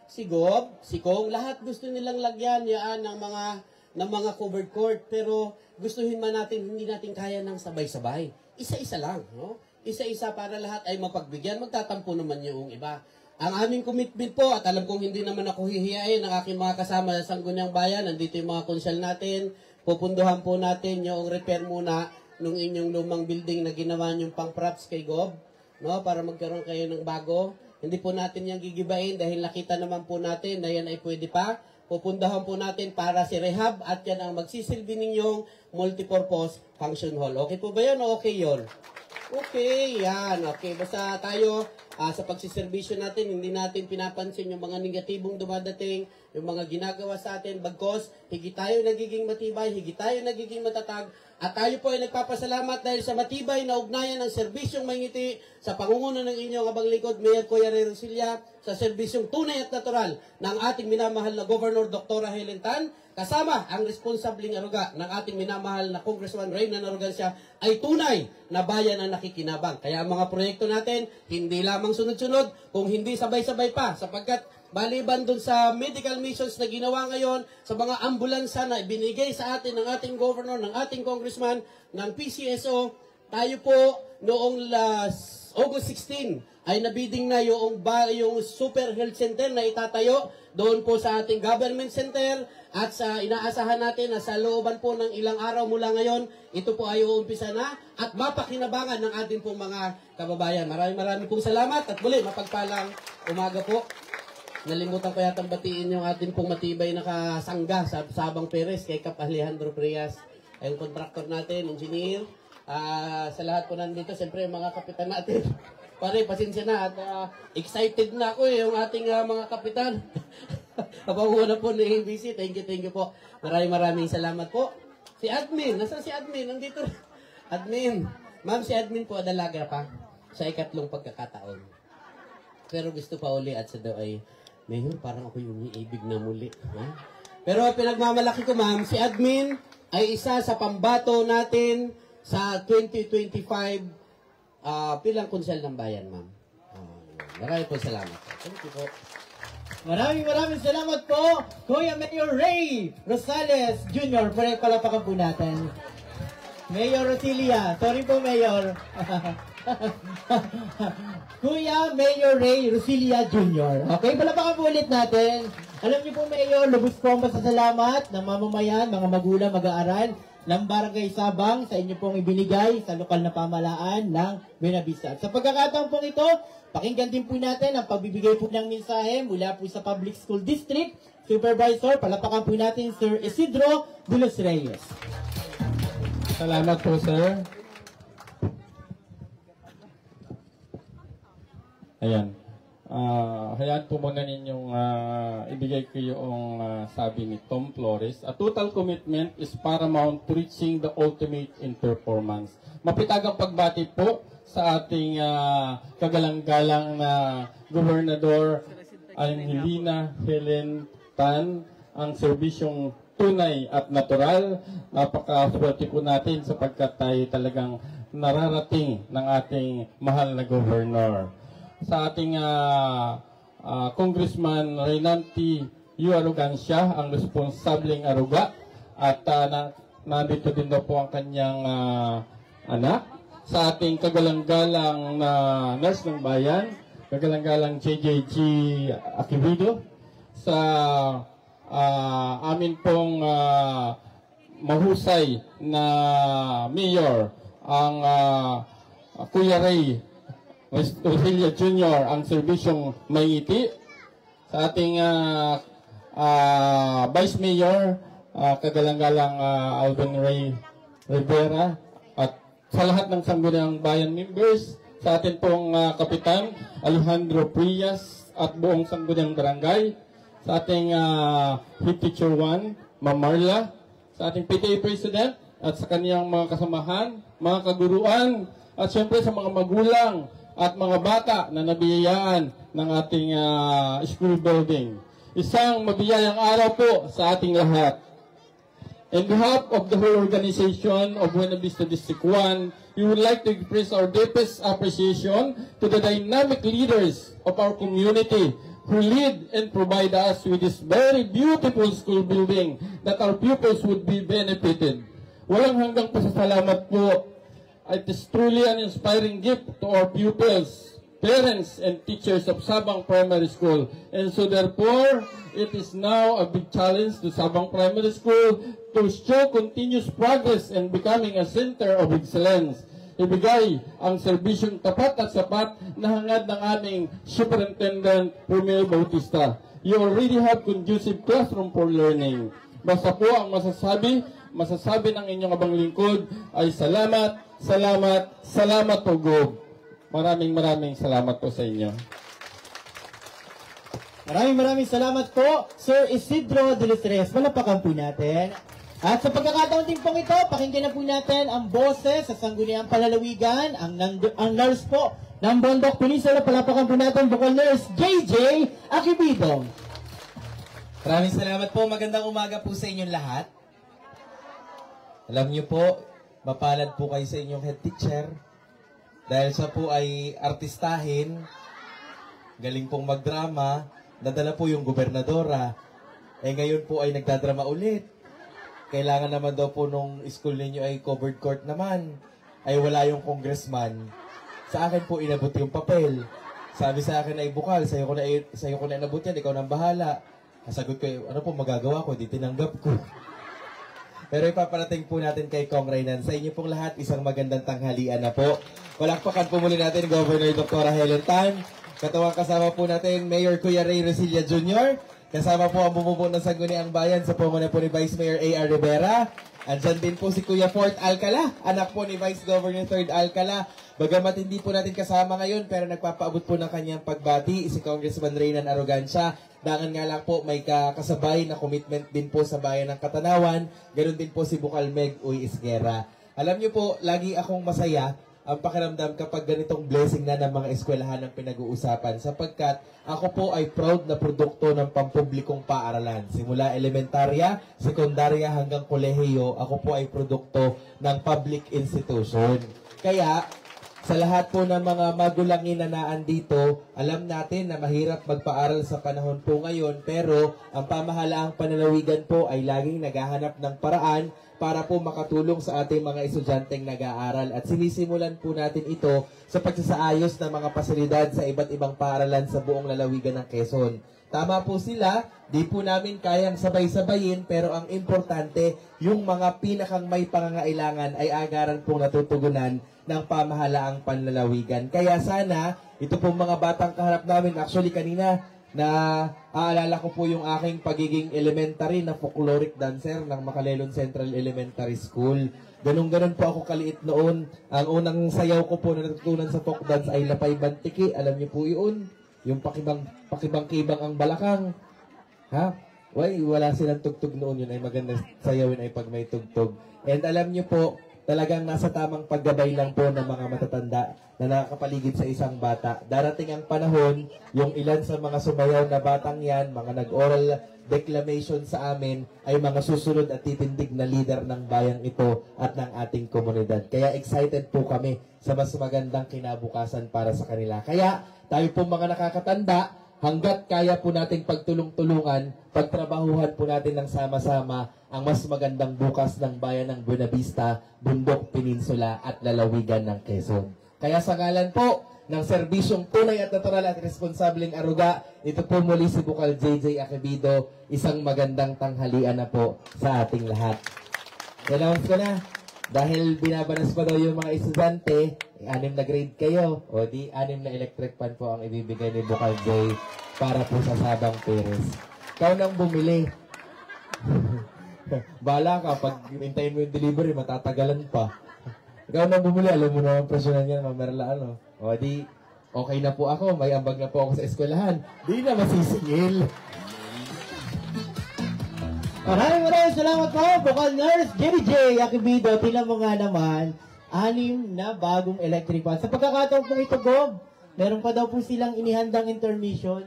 si Gob, si Kong, lahat gusto nilang lagyan yan ng mga covered court. Pero gustuhin man natin, hindi natin kaya ng sabay-sabay. Isa-isa lang, no? Isa-isa para lahat ay mapagbigyan. Magtatampo naman yung iba. Ang aming commitment po, at alam kong hindi naman ako hihiyain ng aking mga kasama sa Sangguniang Bayan, nandito yung mga konsyal natin, pupunduhan po natin yung repair muna nung inyong lumang building na ginawa niyong pang-props kay Gob, no? Para magkaroon kayo ng bago. Hindi po natin yung gigibain dahil nakita naman po natin na yan ay pwede pa. Pupundahan po natin para si rehab at yan ang magsisilbi ninyong multipurpose function hall. Okay po ba yun o okay yun? Okay, yan. Okay, basta tayo sa pagsiservisyo natin, hindi natin pinapansin yung mga negatibong dumadating, yung mga ginagawa sa atin, bagkos, higit tayo nagiging matibay, higit tayo nagiging matatag, at tayo po ay nagpapasalamat dahil sa matibay na ugnayan ng serbisyong may ngiti sa pangunguna ng inyong abang likod, Mayor Kuya Ray Rosilla, sa serbisyong tunay at natural ng ating minamahal na Governor Dr. Helen Tan, kasama ang responsabling aruga ng ating minamahal na Congressman Reynan Arrogancia ay tunay na bayan ang nakikinabang. Kaya ang mga proyekto natin, hindi lamang sunod-sunod, kung hindi sabay-sabay pa, sapagkat baliban dun sa medical missions na ginawa ngayon, sa mga ambulansa na ibinigay sa atin ng ating governor, ng ating congressman, ng PCSO, tayo po noong August 16 ay nabiding na yung super health center na itatayo doon po sa ating government center at sa inaasahan natin na sa looban po ng ilang araw mula ngayon, ito po ay uumpisa na at mapakinabangan ng ating pong mga kababayan. Maraming pong salamat at muli mapagpalang umaga po. Nalimutan ko yatang batiin yung ating pong matibay na kasangga sa Sabang Perez kay Kap Alejandro Prias, yung contractor natin, engineer. Sa lahat po nandito, siyempre yung mga kapitan natin. Pare, pasensya na at excited na ako yung ating mga kapitan. Kapag-una po ni ABC, thank you po. Maraming salamat po. Si Admin, nasaan si Admin? Nandito. Admin. Ma'am, si Admin po dalaga pa sa ikatlong pagkakataon. Pero gusto pa uli at sa daw ay, Mayor, parang ako yung iibig na muli. Pero pinagmamalaki ko, ma'am, si Admin ay isa sa pambato natin sa 2025 pilang konsyal ng bayan, ma'am. Maraming po salamat. Thank you po. Maraming salamat po, Kuya Mayor Ray Rosales Jr. Palapakan po natin. Mayor Rosilia. Sorry po, Mayor. Kuya Mayor Ray Rosilia Jr. Okay, palapakan po ulit natin. Alam niyo po, Mayor, lubos po ang pasasalamat ng mamamayan, mga magulang, mag-aaral ng Barangay Sabang sa inyo pong ibinigay sa lokal na pamahalaan ng Buenavista. Sa pagkakataon pong ito, pakinggan din po natin ang pagbibigay po ng mensahe mula po sa Public School District Supervisor. Palapakan po natin Sir Isidro de los Reyes. Salamat po, sir. Ayan. Hayaan po muna ninyong ibigay ko yung sabi ni Tom Flores. A total commitment is paramount to reaching the ultimate in performance. Mapitagang pagbati po sa ating kagalang-galang na Gobernador Angelina Helen Tan, ang serbisyong tunay at natural. Napaka-swerte po natin sapagkat tayo talagang nararating ng ating mahal na Governor. Sa ating Congressman Reynanti U. Arrogancia, ang responsableng aruga, at nandito din daw po ang kanyang anak. Sa ating kagalang-galang na nurse ng bayan, kagalang-galang JJG Akivido, sa amin pong mahusay na mayor, ang Kuya Ray Rosilla Jr., ang serbisyong may ngiti. Sa ating Vice Mayor, kagalang-galang Alvin Ray Rivera, at sa lahat ng Sangguniang Bayan members, sa atin pong Kapitan Alejandro Prias at buong Sangguniang Barangay, sa ating Head Teacher 1, Ma'am Marla, sa ating PTA President at sa kaniyang mga kasamahan, mga kaguruan, at siyempre sa mga magulang at mga bata na nabiyayaan ng ating school building. Isang mabiyayang araw po sa ating lahat. On behalf of the whole organization of Buenavista District 1, we would like to express our deepest appreciation to the dynamic leaders of our community who lead and provide us with this very beautiful school building that our pupils would be benefited. Walang hanggang pasasalamat po. It is truly an inspiring gift to our pupils, parents, and teachers of Sabang Primary School. And so therefore, it is now a big challenge to Sabang Primary School to show continuous progress in becoming a center of excellence. Ibigay ang serbisyong tapat at sapat na hangad ng aming Superintendent Romel Bautista. You already have conducive classroom for learning. Basta po ang masasabi ng inyong abang lingkod ay salamat, salamat, salamat po, Gob. Maraming salamat po sa inyo. Maraming salamat po, Sir Isidro de los Reyes. Palapakan po natin. At sa pagkakataon din pong ito, pakinggan na po natin ang boses sa Sangguniang Palalawigan, ang nurse po ng Bondok Peninsula. Palapakan po natin, Vocal Nurse JJ Akibido. Maraming salamat po. Magandang umaga po sa inyong lahat. Alam niyo po, mapalad po kayo sa inyong head teacher dahil siya po ay artistahin, galing pong magdrama, nadala po yung gobernadora. Ngayon po ay nagdadrama ulit. Kailangan naman daw po nung school ninyo ay covered court naman. Ay wala yung congressman. Sa akin po inabot yung papel. Sabi sa akin ay bukal, sa'yo ko na inabot yan, ikaw nang bahala. Sagot ko, ano po magagawa ko, di tinanggap ko. Pero ipaparating po natin kay Kong Reynan. Sa inyo pong lahat, isang magandang tanghalian na po. Palakpakan po muli natin Governor Dr. Helen Tan. Katawang kasama po natin Mayor Kuya Ray Rosilla Jr., kasama po ang bumubuo ng Sangguniang Bayan sa pamumuno po ni Vice Mayor A.R. Rivera. Andyan din po si Kuya Fort Alcala, anak po ni Vice Governor 3rd Alcala. Bagamat hindi po natin kasama ngayon, pero nagpapaabot po ng kanyang pagbati si Congressman Reynan Arrogancia. Dangan nga lang po may kasabay na commitment din po sa bayan ng Katanawan. Ganon din po si Bukal Meg Uy Isguera. Alam niyo po, lagi akong masaya ang pakiramdam kapag ganitong blessing na ng mga eskwelahan ang pinag-uusapan sapagkat ako po ay proud na produkto ng pampublikong paaralan. Simula elementarya, sekundarya hanggang kolehiyo, ako po ay produkto ng public institution. Kaya, sa lahat po ng mga magulangin na naandito, alam natin na mahirap magpaaral sa panahon po ngayon, pero ang pamahalaang pananawigan po ay laging naghahanap ng paraan para po makatulong sa ating mga estudyanteng nag-aaral. At sinisimulan po natin ito sa pagsasaayos ng mga pasilidad sa iba't ibang paaralan sa buong lalawigan ng Quezon. Tama po sila, di po namin kayang sabay-sabayin, pero ang importante, yung mga pinakang may pangangailangan ay agaran pong natutugunan ng pamahalaang panlalawigan. Kaya sana, ito pong mga batang kaharap namin, actually kanina, na aalala ko po yung aking pagiging elementary na folkloric dancer ng Macalelon Central Elementary School. Ganun-ganun po ako kaliit noon. Ang unang sayaw ko po na natutunan sa folk dance ay Lapay Bantiki. Alam niyo po yun? Yung pakibang-kibang ang balakang. Ha? Wala silang tugtog noon. Yun ay maganda sayawin ay pag may tugtog. And alam niyo po, talagang nasa tamang paggabay lang po ng mga matatanda na nakakapaligid sa isang bata. Darating ang panahon, yung ilan sa mga sumayaw na batang yan, mga nag-oral declamation sa amin, ay mga susunod at titindig na leader ng bayang ito at ng ating komunidad. Kaya excited po kami sa mas magandang kinabukasan para sa kanila. Kaya tayo po mga nakakatanda, hanggat kaya po nating pagtulong-tulungan, pagtrabahuhan po natin ng sama-sama ang mas magandang bukas ng bayan ng Buenavista, Bundok Peninsula at lalawigan ng Quezon. Kaya sa ngalan po ng serbisyong tunay at natural at responsableng aruga, ito po muli si Bukal JJ Acevedo, isang magandang tanghalian na po sa ating lahat. Announce ko na, dahil binabanas pa daw yung mga estudyante, 6 na grade kayo, o di 6 na electric fan po ang ibibigay ni Bukal J para po sa Sabang Perez. Ikaw nang bumili. Bala ka, pag hintayin mo yung delivery, matatagalan pa. Ikaw nang bumili, alam mo naman presyonan yan, mamerla ano. O di, okay na po ako, may ambag na po ako sa eskwelahan. Di na masisingil. Maraming salamat po, Vocal Nurse JJ Akibido. Tingnan mo nga naman, 6 na bagong electric fan. Sa pagkakataon po ito, Gob, meron pa daw po silang inihandang intermission.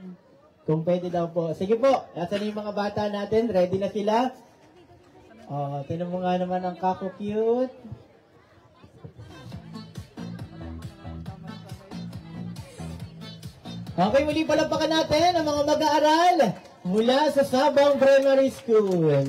Kung pwede daw po. Sige po, nasa na yung mga bata natin, ready na sila. Tingnan mo nga naman ang kako-cute. Okay, muli palapakan natin ang mga mag-aaral mula sa Sabang Primary School.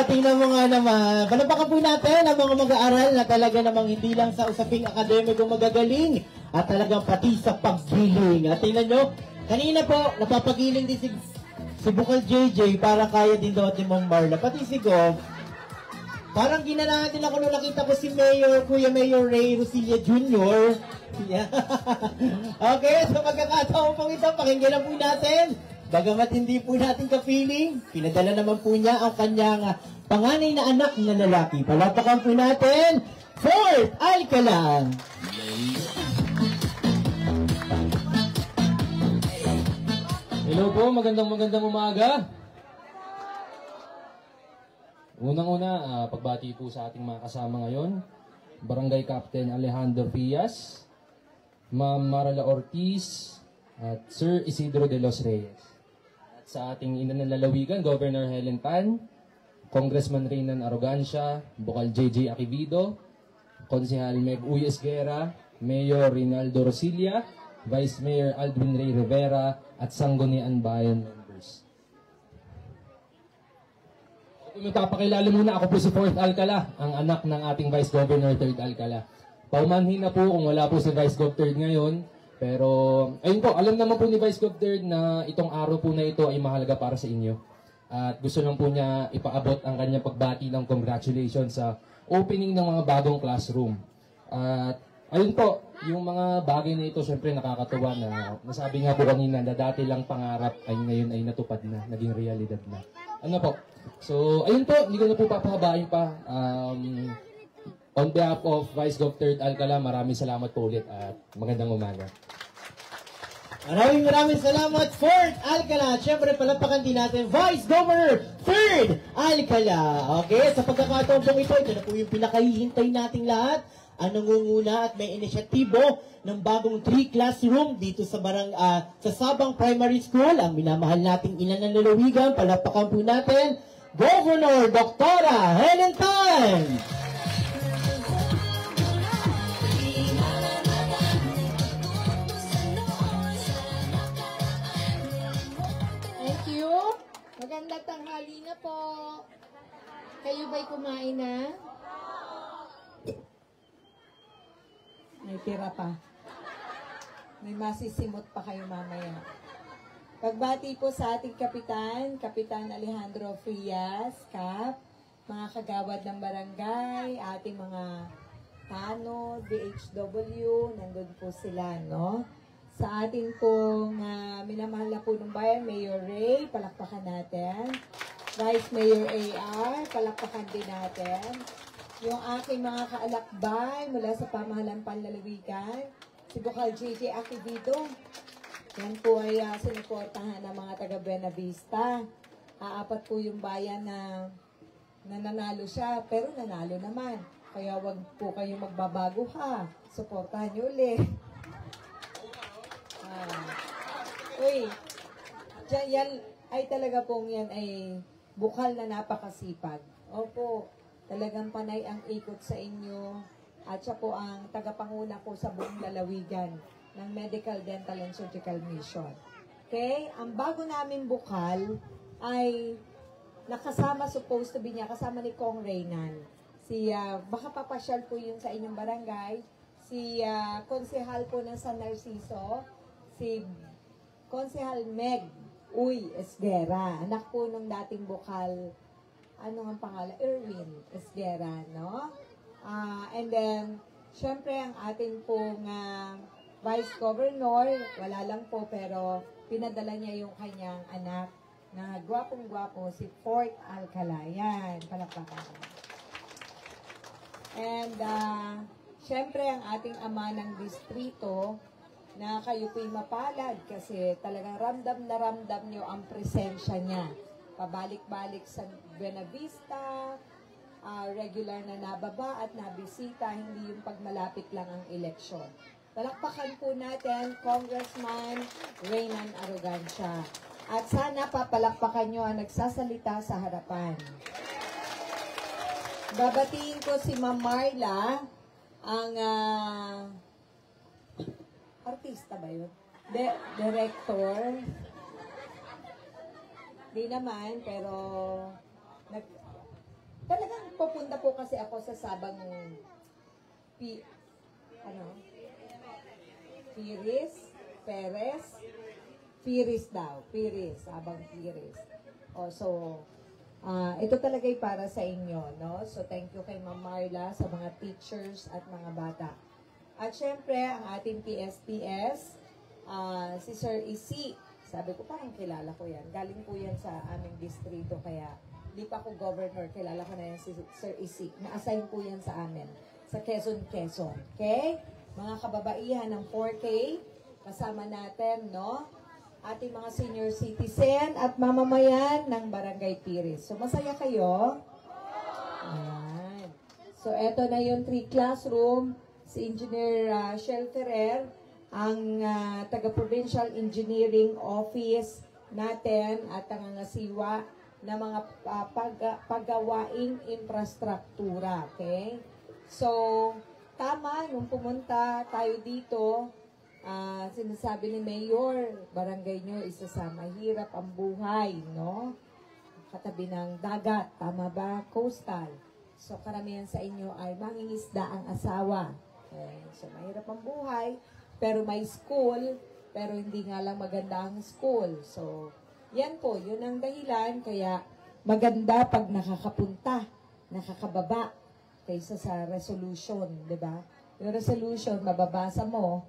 Tingnan mo nga naman. Palapakan po natin ang mga mag-aaral na talaga namang hindi lang sa usaping akademiko magagaling at talagang pati sa paggiling. At tingnan nyo, kanina po, napapagiling din si Bukal JJ para kaya din daw ni Ma'am Marla. Pati si Gob. Parang ginanahan din ako nung nakita ko si Kuya Mayor Ray Rosilia Jr. Yeah. Okay, so magkakataon po ito, pakinggan lang po natin. Bagamat hindi po natin ka-feeling, pinadala naman po niya ang kanyang panganay na anak na lalaki. Palapakan po natin, Fort Alcala. Hello po, magandang umaga. Unang-una, pagbati po sa ating mga kasama ngayon, Barangay Captain Alejandro Pias, Ma'am Marla Ortiz, at Sir Isidro de los Reyes. At sa ating ina ng lalawigan, Governor Helen Tan, Congressman Reynan Arrogancia, Bukal JJ Akivido, Konsehal Meg Uy Esguera, Mayor Rinaldo Rosilia, Vice Mayor Aldwin Ray Rivera, at Sangguniang Bayan members. Magpapakilala muna, ako po si Fourth Alcala, ang anak ng ating Vice Governor Third Alcala. Paumanhin na po kung wala po si Vice Gov Third ngayon, pero ayun po, alam naman po ni Vice Gov Third na itong araw po na ito ay mahalaga para sa inyo. At gusto lang po niya ipaabot ang kanyang pagbati ng congratulations sa opening ng mga bagong classroom. At ayun po, yung mga bagay na ito syempre nakakatuwa na nasabi nga po kanina na dati lang pangarap ay ngayon ay natupad na, naging realidad na. Ano po? So, ayun po, hindi ko na po papahabain pa. On behalf of Vice Gov Third Alcala, maraming salamat po ulit at magandang umaga. Maraming salamat, Fort Alcala. Siyempre, palapakan din natin, Vice Governor 3rd Alcala. Okay, sa pagkakataon pong ito na po yung pinakahihintay nating lahat. Ang nangunguna at may inisyatibo ng bagong 3 classroom dito sa sa Sabang Primary School. Ang minamahal nating ina ng lalawigan, palapakan po natin, Governor Doktora Helen Tan. Thank you. Magandang tanghali na po. Kayo ba'y kumain na? May tira pa. May masisimot pa kayo mamaya. Pagbati po sa ating kapitan, Kapitan Alejandro Frias, Kap, mga kagawad ng barangay, ating mga tanod, DHW, nandun po sila, no? Sa ating pong minamahal na po ng bayan, Mayor Ray, palakpakan natin. Vice Mayor AR, palakpakan din natin. Yung aking mga kaalakbay mula sa pamahalang panlalawigan, si Bukal JJ Akivido. Yan po ay sinuportahan ng mga taga Buena Vista. Apat po yung bayan na nanalo siya, pero nanalo naman. Kaya wag po kayong magbabago ha. Suportahan niyo ulit. Uy, yan ay talaga pong yan ay bukal na napakasipag. Opo, talagang panay ang ikot sa inyo at siya po ang tagapanguna po sa buong lalawigan ng Medical, Dental, and Surgical Mission. Okay? Ang bago namin bukal ay nakasama, supposed to be niya, kasama ni Kong Reynan. Baka papasyal po yun sa inyong barangay. Si Konsehal po ng San Narciso, si Konsehal Meg Uy Esguera, anak po nung dating bukal, ano ang pangalan? Erwin Esguera, no? And then, syempre, ang ating pong Vice Governor, wala lang po, pero pinadala niya yung kanyang anak na gwapong-gwapo, si Fort Alcala. Yan, palakpakan. And, syempre, ang ating ama ng distrito, na kayo po'y mapalad kasi talagang ramdam na ramdam nyo ang presensya niya. Pabalik-balik sa Buena Vista, regular na nababa at nabisita, hindi yung pagmalapit lang ang eleksyon. Palakpakan po natin, Congressman Reynan Arrogancia. At sana papalakpakan nyo ang nagsasalita sa harapan. Babatiin ko si Ma'am Marla, ang artista ba yun? Director. Di naman, pero talagang pupunta po kasi ako sa Sabang Piris daw. Piris, Sabang Piris. So, ito talaga ay para sa inyo, no? So, thank you kay Ma'am Marla sa mga teachers at mga bata. At syempre, ang ating PSPS, si Sir Isi. Sabi ko, parang kilala ko yan. Galing po yan sa aming distrito, kaya di pa ako governor, kilala ko na yan si Sir Isi. Na-assign po yan sa amin, sa Quezon. Okay? Mga kababaihan ng 4K, kasama natin, no? Ating mga senior citizen at mamamayan ng Barangay Piris. So, masaya kayo? Ayan. So, eto na yung 3 classroom. Si Engineer Shell Ferrer, ang taga-provincial engineering office natin at nangangasiwa na mga paggawaing infrastruktura. Okay? So, tama, nung pumunta tayo dito, sinasabi ni Mayor, barangay nyo isa sa mahirap ang buhay, no? Katabi ng dagat, tama ba? Coastal. So, karamihan sa inyo ay mangingisda ang asawa. Okay. So, mahirap ang buhay, pero may school, pero hindi nga lang maganda ang school. So, yan po, yun ang dahilan, kaya maganda pag nakakapunta, nakakababa, kaysa sa resolution, di ba? Yung resolution, mababasa mo,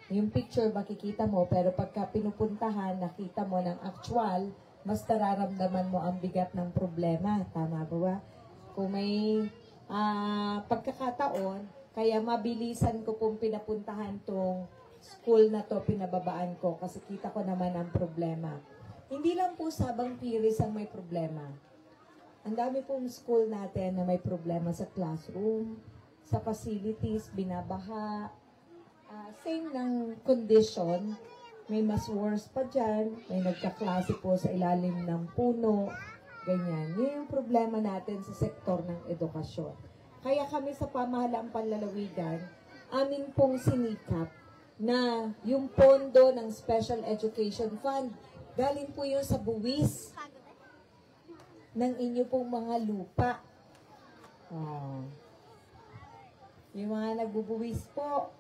yung picture makikita mo, pero pagka pinupuntahan, nakita mo ng actual, mas nararamdaman mo ang bigat ng problema. Tama ba? Kung may pagkakataon, kaya mabilisan ko pong pinapuntahan tong school na to, pinababaan ko, kasi kita ko naman ang problema. Hindi lang po Sabang Piris ang may problema. ang dami pong school natin na may problema sa classroom, sa facilities, binabaha, same ng condition, may mas worse pa dyan, may nagkaklase po sa ilalim ng puno, ganyan. Yun yung problema natin sa sektor ng edukasyon. Kaya kami sa pamahalaang panlalawigan, amin pong sinikap na yung pondo ng Special Education Fund, galing po yun sa buwis ng inyo pong mga lupa. Yung mga nagbubuwis po,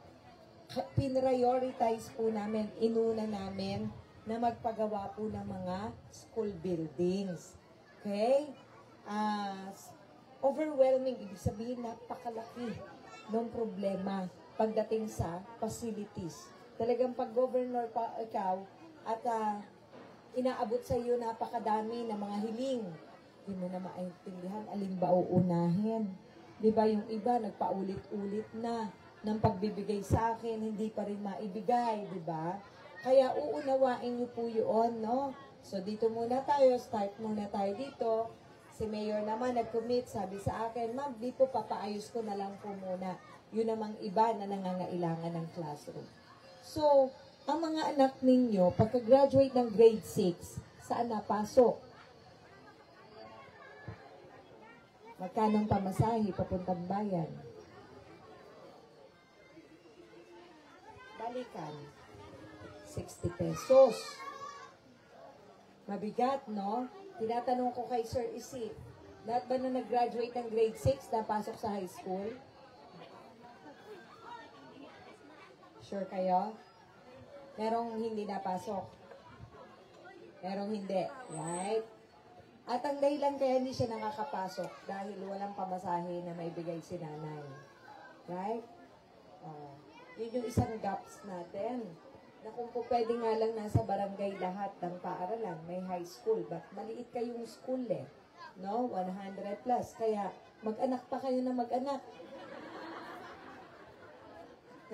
pinrioritize po namin, inuna namin na magpagawa po ng mga school buildings. Okay? Overwhelming, ibig sabihin, napakalaki ng problema pagdating sa facilities. Talagang pag governor pa ikaw at inaabot sa iyo napakadami ng mga hiling, hindi mo na maintindihan alin ba uunahin. Di ba yung iba nagpaulit-ulit na ng pagbibigay sa akin, hindi pa rin maibigay, di ba? Kaya uunawain niyo po yun, no? So, dito muna tayo, start muna tayo dito. Si Mayor naman nag-commit, sabi sa akin, ma'am, dito papaayos ko na lang po muna. Yun namang iba na nangangailangan ng classroom. So, ang mga anak ninyo, pagka-graduate ng grade 6, saan napasok? Magkano ang pamasahe papuntang bayan? Balikan. 60 pesos. Mabigat, no? Tinatanong ko kay Sir Isip, lahat ba na nag-graduate ng grade 6 napasok sa high school? Sure kayo? Merong hindi napasok. Merong hindi. Right? At ang dahilan kaya hindi siya nakakapasok dahil walang pamasahe na maibigay si nanay. Right? Yun yung isang gaps natin. Na kung po pwede nga lang nasa barangay lahat ng paaralan, may high school. But maliit kayong school eh. No? 100 plus. Kaya mag-anak pa kayo na mag-anak.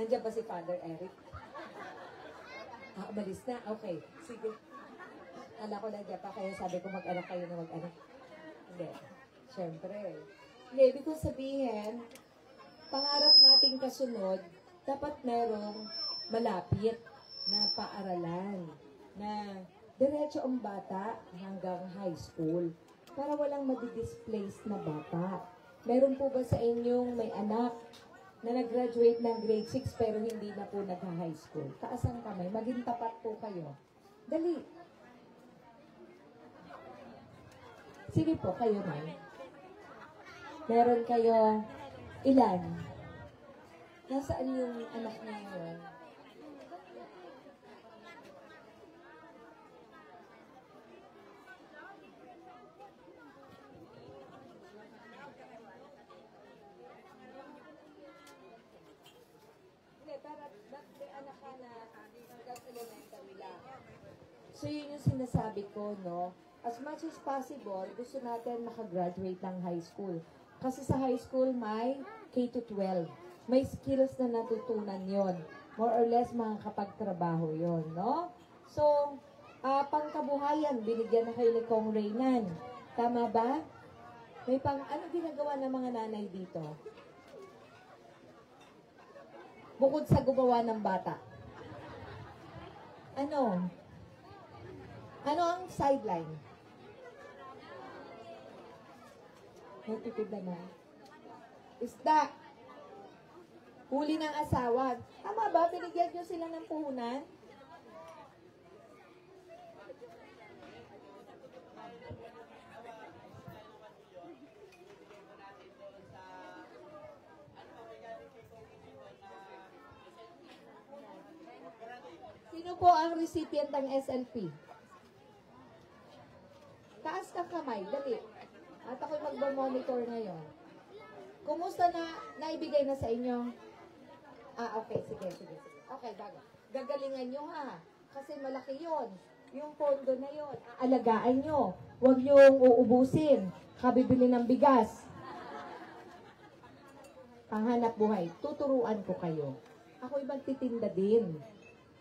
Nandiyan ba si Father Eric? Umalis na? Okay. Sige. Alam ko nandiyan pa, kaya sabi ko mag-anak kayo na mag-anak. Hindi. Siyempre. Hindi, ibig kong sabihin, pangarap nating kasunod, dapat merong malapit na paaralan na diretso ang bata hanggang high school para walang madi-displace na bata. Meron po ba sa inyong may anak na nag-graduate ng grade 6 pero hindi na po nag-high school? Taas ang kamay. Maging tapat po kayo. Dali. Sige po, kayo na. Meron kayo ilan? Nasaan yung anak niyo ngayon? So, yun yung sinasabi ko, no? As much as possible, gusto natin makagraduate ng high school. Kasi sa high school, may K-12. May skills na natutunan yon. More or less, makakapagtrabaho yon, no? So, pangkabuhayan, binigyan na kayo ni Kong Reynan. Tama ba? May ano ginagawa ng mga nanay dito? Bukod sa gumawa ng bata. Ano? Ano ang sideline? Natipid naman. Isda. Huli ng asawa. Tama ba? Binigyan nyo sila ng puhunan? Sino po ang recipient ng SLP? Taas ng kamay, dali. At ako'y magmamonitor ngayon. Kumusta na naibigay na sa inyo? Okay, sige. Okay, bago. Gagalingan nyo ha. Kasi malaki yon. Yung pondo na yon. Alagaan nyo. Huwag yung uubusin. Kabibili ng bigas. Panghanap buhay. Tuturuan ko kayo. Ako'y magtitinda din.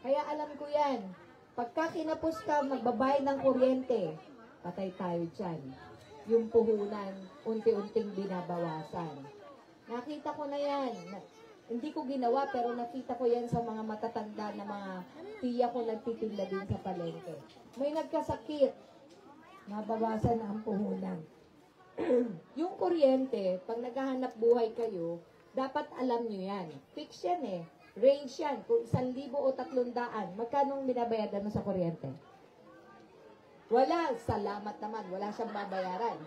Kaya alam ko yan. Pagka kinapos ka, magbabayad ng kuryente. Patay tayo dyan. yung puhunan, unti-unting binabawasan. Nakita ko na yan. Hindi ko ginawa, pero nakita ko yan sa mga matatanda na mga tiya ko nagtitinda din sa palengke. May nagkasakit, nabawasan na ang puhunan. Yung kuryente, pag naghahanap buhay kayo, dapat alam nyo yan. Fix yan eh. Range yan. Kung 1,000 o 300, magkano binabayaran mo sa kuryente? Wala. Salamat naman. Wala siyang babayaran.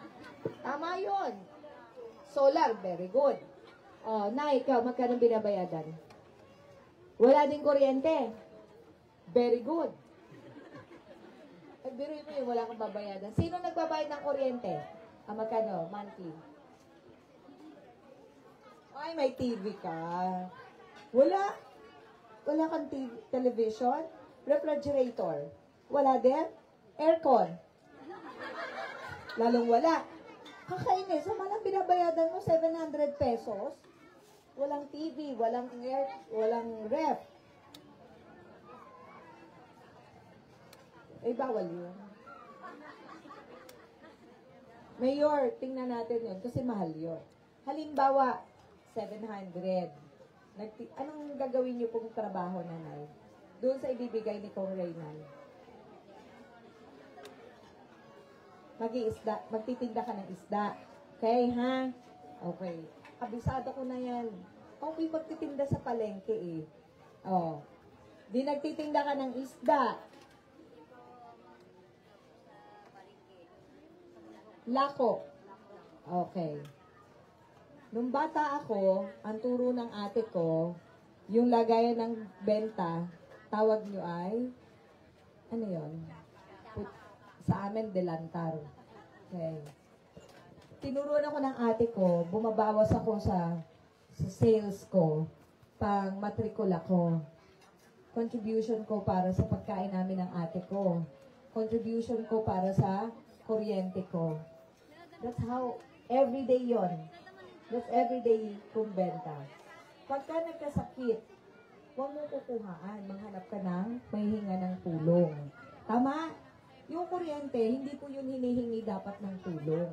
Tama yun. Solar, very good. Oh, na ikaw, magkano binabayaran? Wala din kuryente. Very good. Biruin mo yung wala kang babayaran. Sino nagbabayad ng kuryente? Magkano? Monthly. Ay, may TV ka. Wala. Wala kang TV, television? Refrigerator? Wala din? Aircon? Lalong wala. Kakainis. Samalang binabayadan mo 700 pesos. Walang TV, walang air, walang ref. Eh, bawal yun. Mayor, tingnan natin yun kasi mahal yun. Halimbawa, 700. Anong gagawin niyo pong trabaho, nanay? Doon sa ibibigay ni Kong Reynan. Mag-iisda, magtitinda ka ng isda. Okay, ha? Okay. Abisado ko na yan. Okay, magtitinda sa palengke eh. Oh. Di nagtitinda ka ng isda. Lako. Okay. Nung bata ako, ang turo ng ate ko, yung lagayan ng benta, tawag nyo ay, ano yon? Sa amin, delantar. Okay. Tinuruan ako ng ate ko, bumabawas ako sa sales ko, pang matrikula ko. Contribution ko para sa pagkain namin ng ate ko. Contribution ko para sa kuryente ko. That's how, everyday yon. That's everyday kong benta. Pagka nagkasakit, huwag mo kukuhaan. Maghanap ka ng mahihinga ng tulong. Tama? Yung kuryente, hindi ko yun hinihingi dapat ng tulong.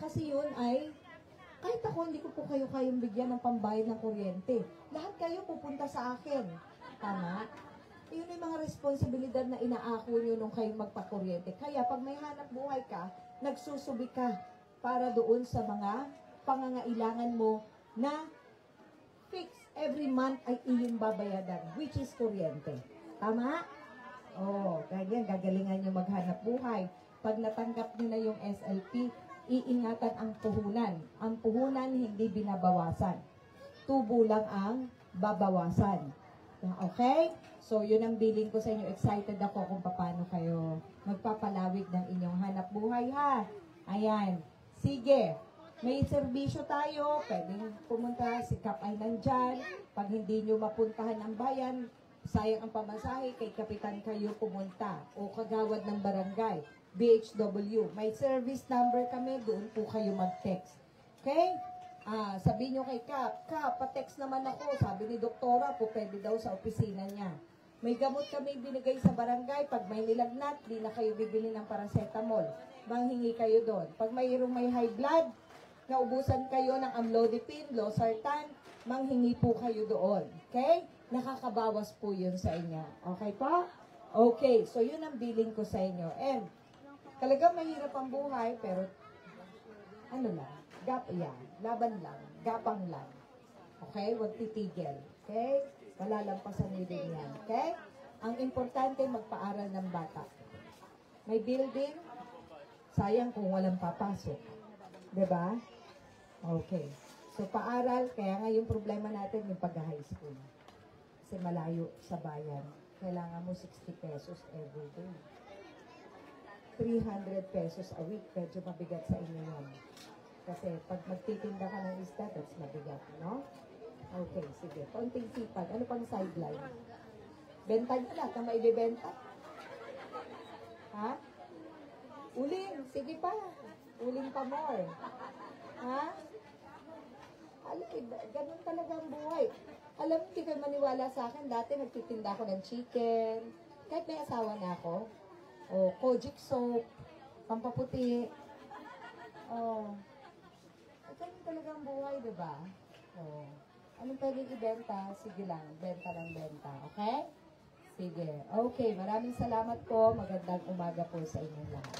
Kasi yun ay, kahit ako, hindi ko po kayo kayong bigyan ng pambayad ng kuryente. Lahat kayo pupunta sa akin. Tama? Yun yung mga responsibilidad na inaako nyo nung kayong magpakuryente. Kaya pag may hanap buhay ka, nagsusubi ka para doon sa mga pangangailangan mo na fix every month ay iyong babayadan, which is kuryente. Tama? Oh, ganyan, gagalingan nyo maghanap buhay. Pag natanggap nyo na yung SLP, iingatan ang puhunan. Ang puhunan hindi binabawasan. Tubo lang ang babawasan. Okay? So, yun ang billing ko sa inyo. Excited ako kung paano kayo magpapalawig ng inyong hanap buhay, ha? Ayan. Sige. May serbisyo tayo. Pwedeng pumunta. Si Kap ay nandyan. Pag hindi nyo mapuntahan ang bayan, sayang ang pamasahe, kay Kapitan kayo pumunta. O kagawad ng barangay. BHW. May service number kami. Doon po kayo mag-text. Okay? Sabi nyo kay Kap, pa-text naman ako. Sabi ni Doktora, po pwede daw sa opisina niya. May gamot kami binigay sa barangay. Pag may nilagnat, di na kayo bibili ng paracetamol. Manghingi kayo doon. Pag mayroong may high blood, naubusan kayo ng amlodipine, losartan, manghingi po kayo doon. Okay? Nakakabawas po yun sa inyo. Okay po? Okay. So, yun ang billing ko sa inyo. And, talagang mahirap ang buhay, pero, ano lang, laban lang, gapang lang. Okay? Huwag titigil. Okay? Malalampasan nyo din yan. Okay? Ang importante, magpaaral ng bata. May building, sayang kung walang papasok. Diba? Okay. So, paaral, kaya nga yung problema natin yung pag-high school. Kasi malayo sa bayan. Kailangan mo 60 pesos every day. 300 pesos a week. Medyo mabigat sa inyo yun. Kasi pag magtitinda ka ng isda, that's mabigat, no? Okay, sige. Konting sipag. Ano pang sideline? Benta nyo lahat na maibibenta? Ha? Uling. Sige pa. Uling pa more. Ha? Ganun talaga ang buhay. Alam mo, hindi kayo maniwala sa akin. Dati nagtitinda ako ng chicken. Kahit may asawa na ako. O, Kojic soap. Pampaputi. Oh. Ganyan talaga ang buhay, di ba? Oh. Anong pwedeng ibenta? Sige lang, benta ng benta. Okay? Sige. Okay, maraming salamat po. Magandang umaga po sa inyong lahat.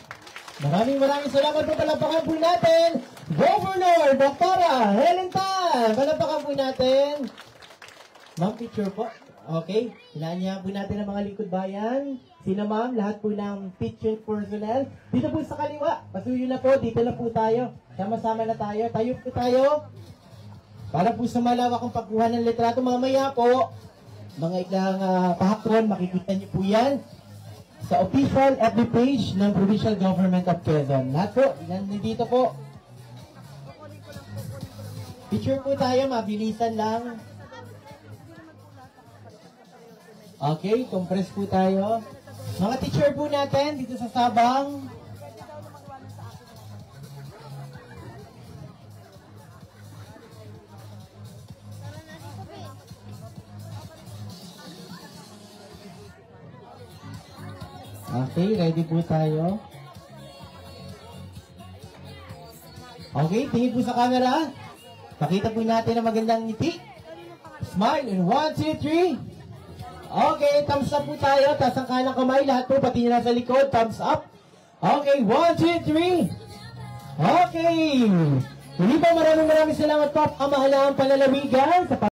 Maraming salamat po. Palapakan po natin, Governor Dr. Helen Tan. Palapakan po natin. Ma'am, picture po. Okay. Hinahanya po natin ang mga likod bayan. Sina ma'am, lahat po ng picture personnel. Dito po sa kaliwa. Pasuyo na po. Dito na po tayo. Sama-sama na tayo. Tayo po tayo. Para po sa malawak ang pagkuha ng litrato. Mamaya po, mga ilang pahapon, makikita niyo po yan sa official FB page ng Provincial Government of Quezon. Lahat po, nandito po. Picture po tayo, mabilisan lang. Okay, compress po tayo. Mga teacher po natin dito sa Sabang. Okay, ready po tayo. Okay, tingin po sa camera. Pakita po natin ang magandang ngiti. Smile in 1, 2, 3. Okay, thumbs up po tayo. Taas ang kanang kamay. Lahat po, pati nyo nasa likod. Thumbs up. Okay, 1, 2, 3. Okay. Muli po, maraming salamat po. Kamahalaang panlalawigan sa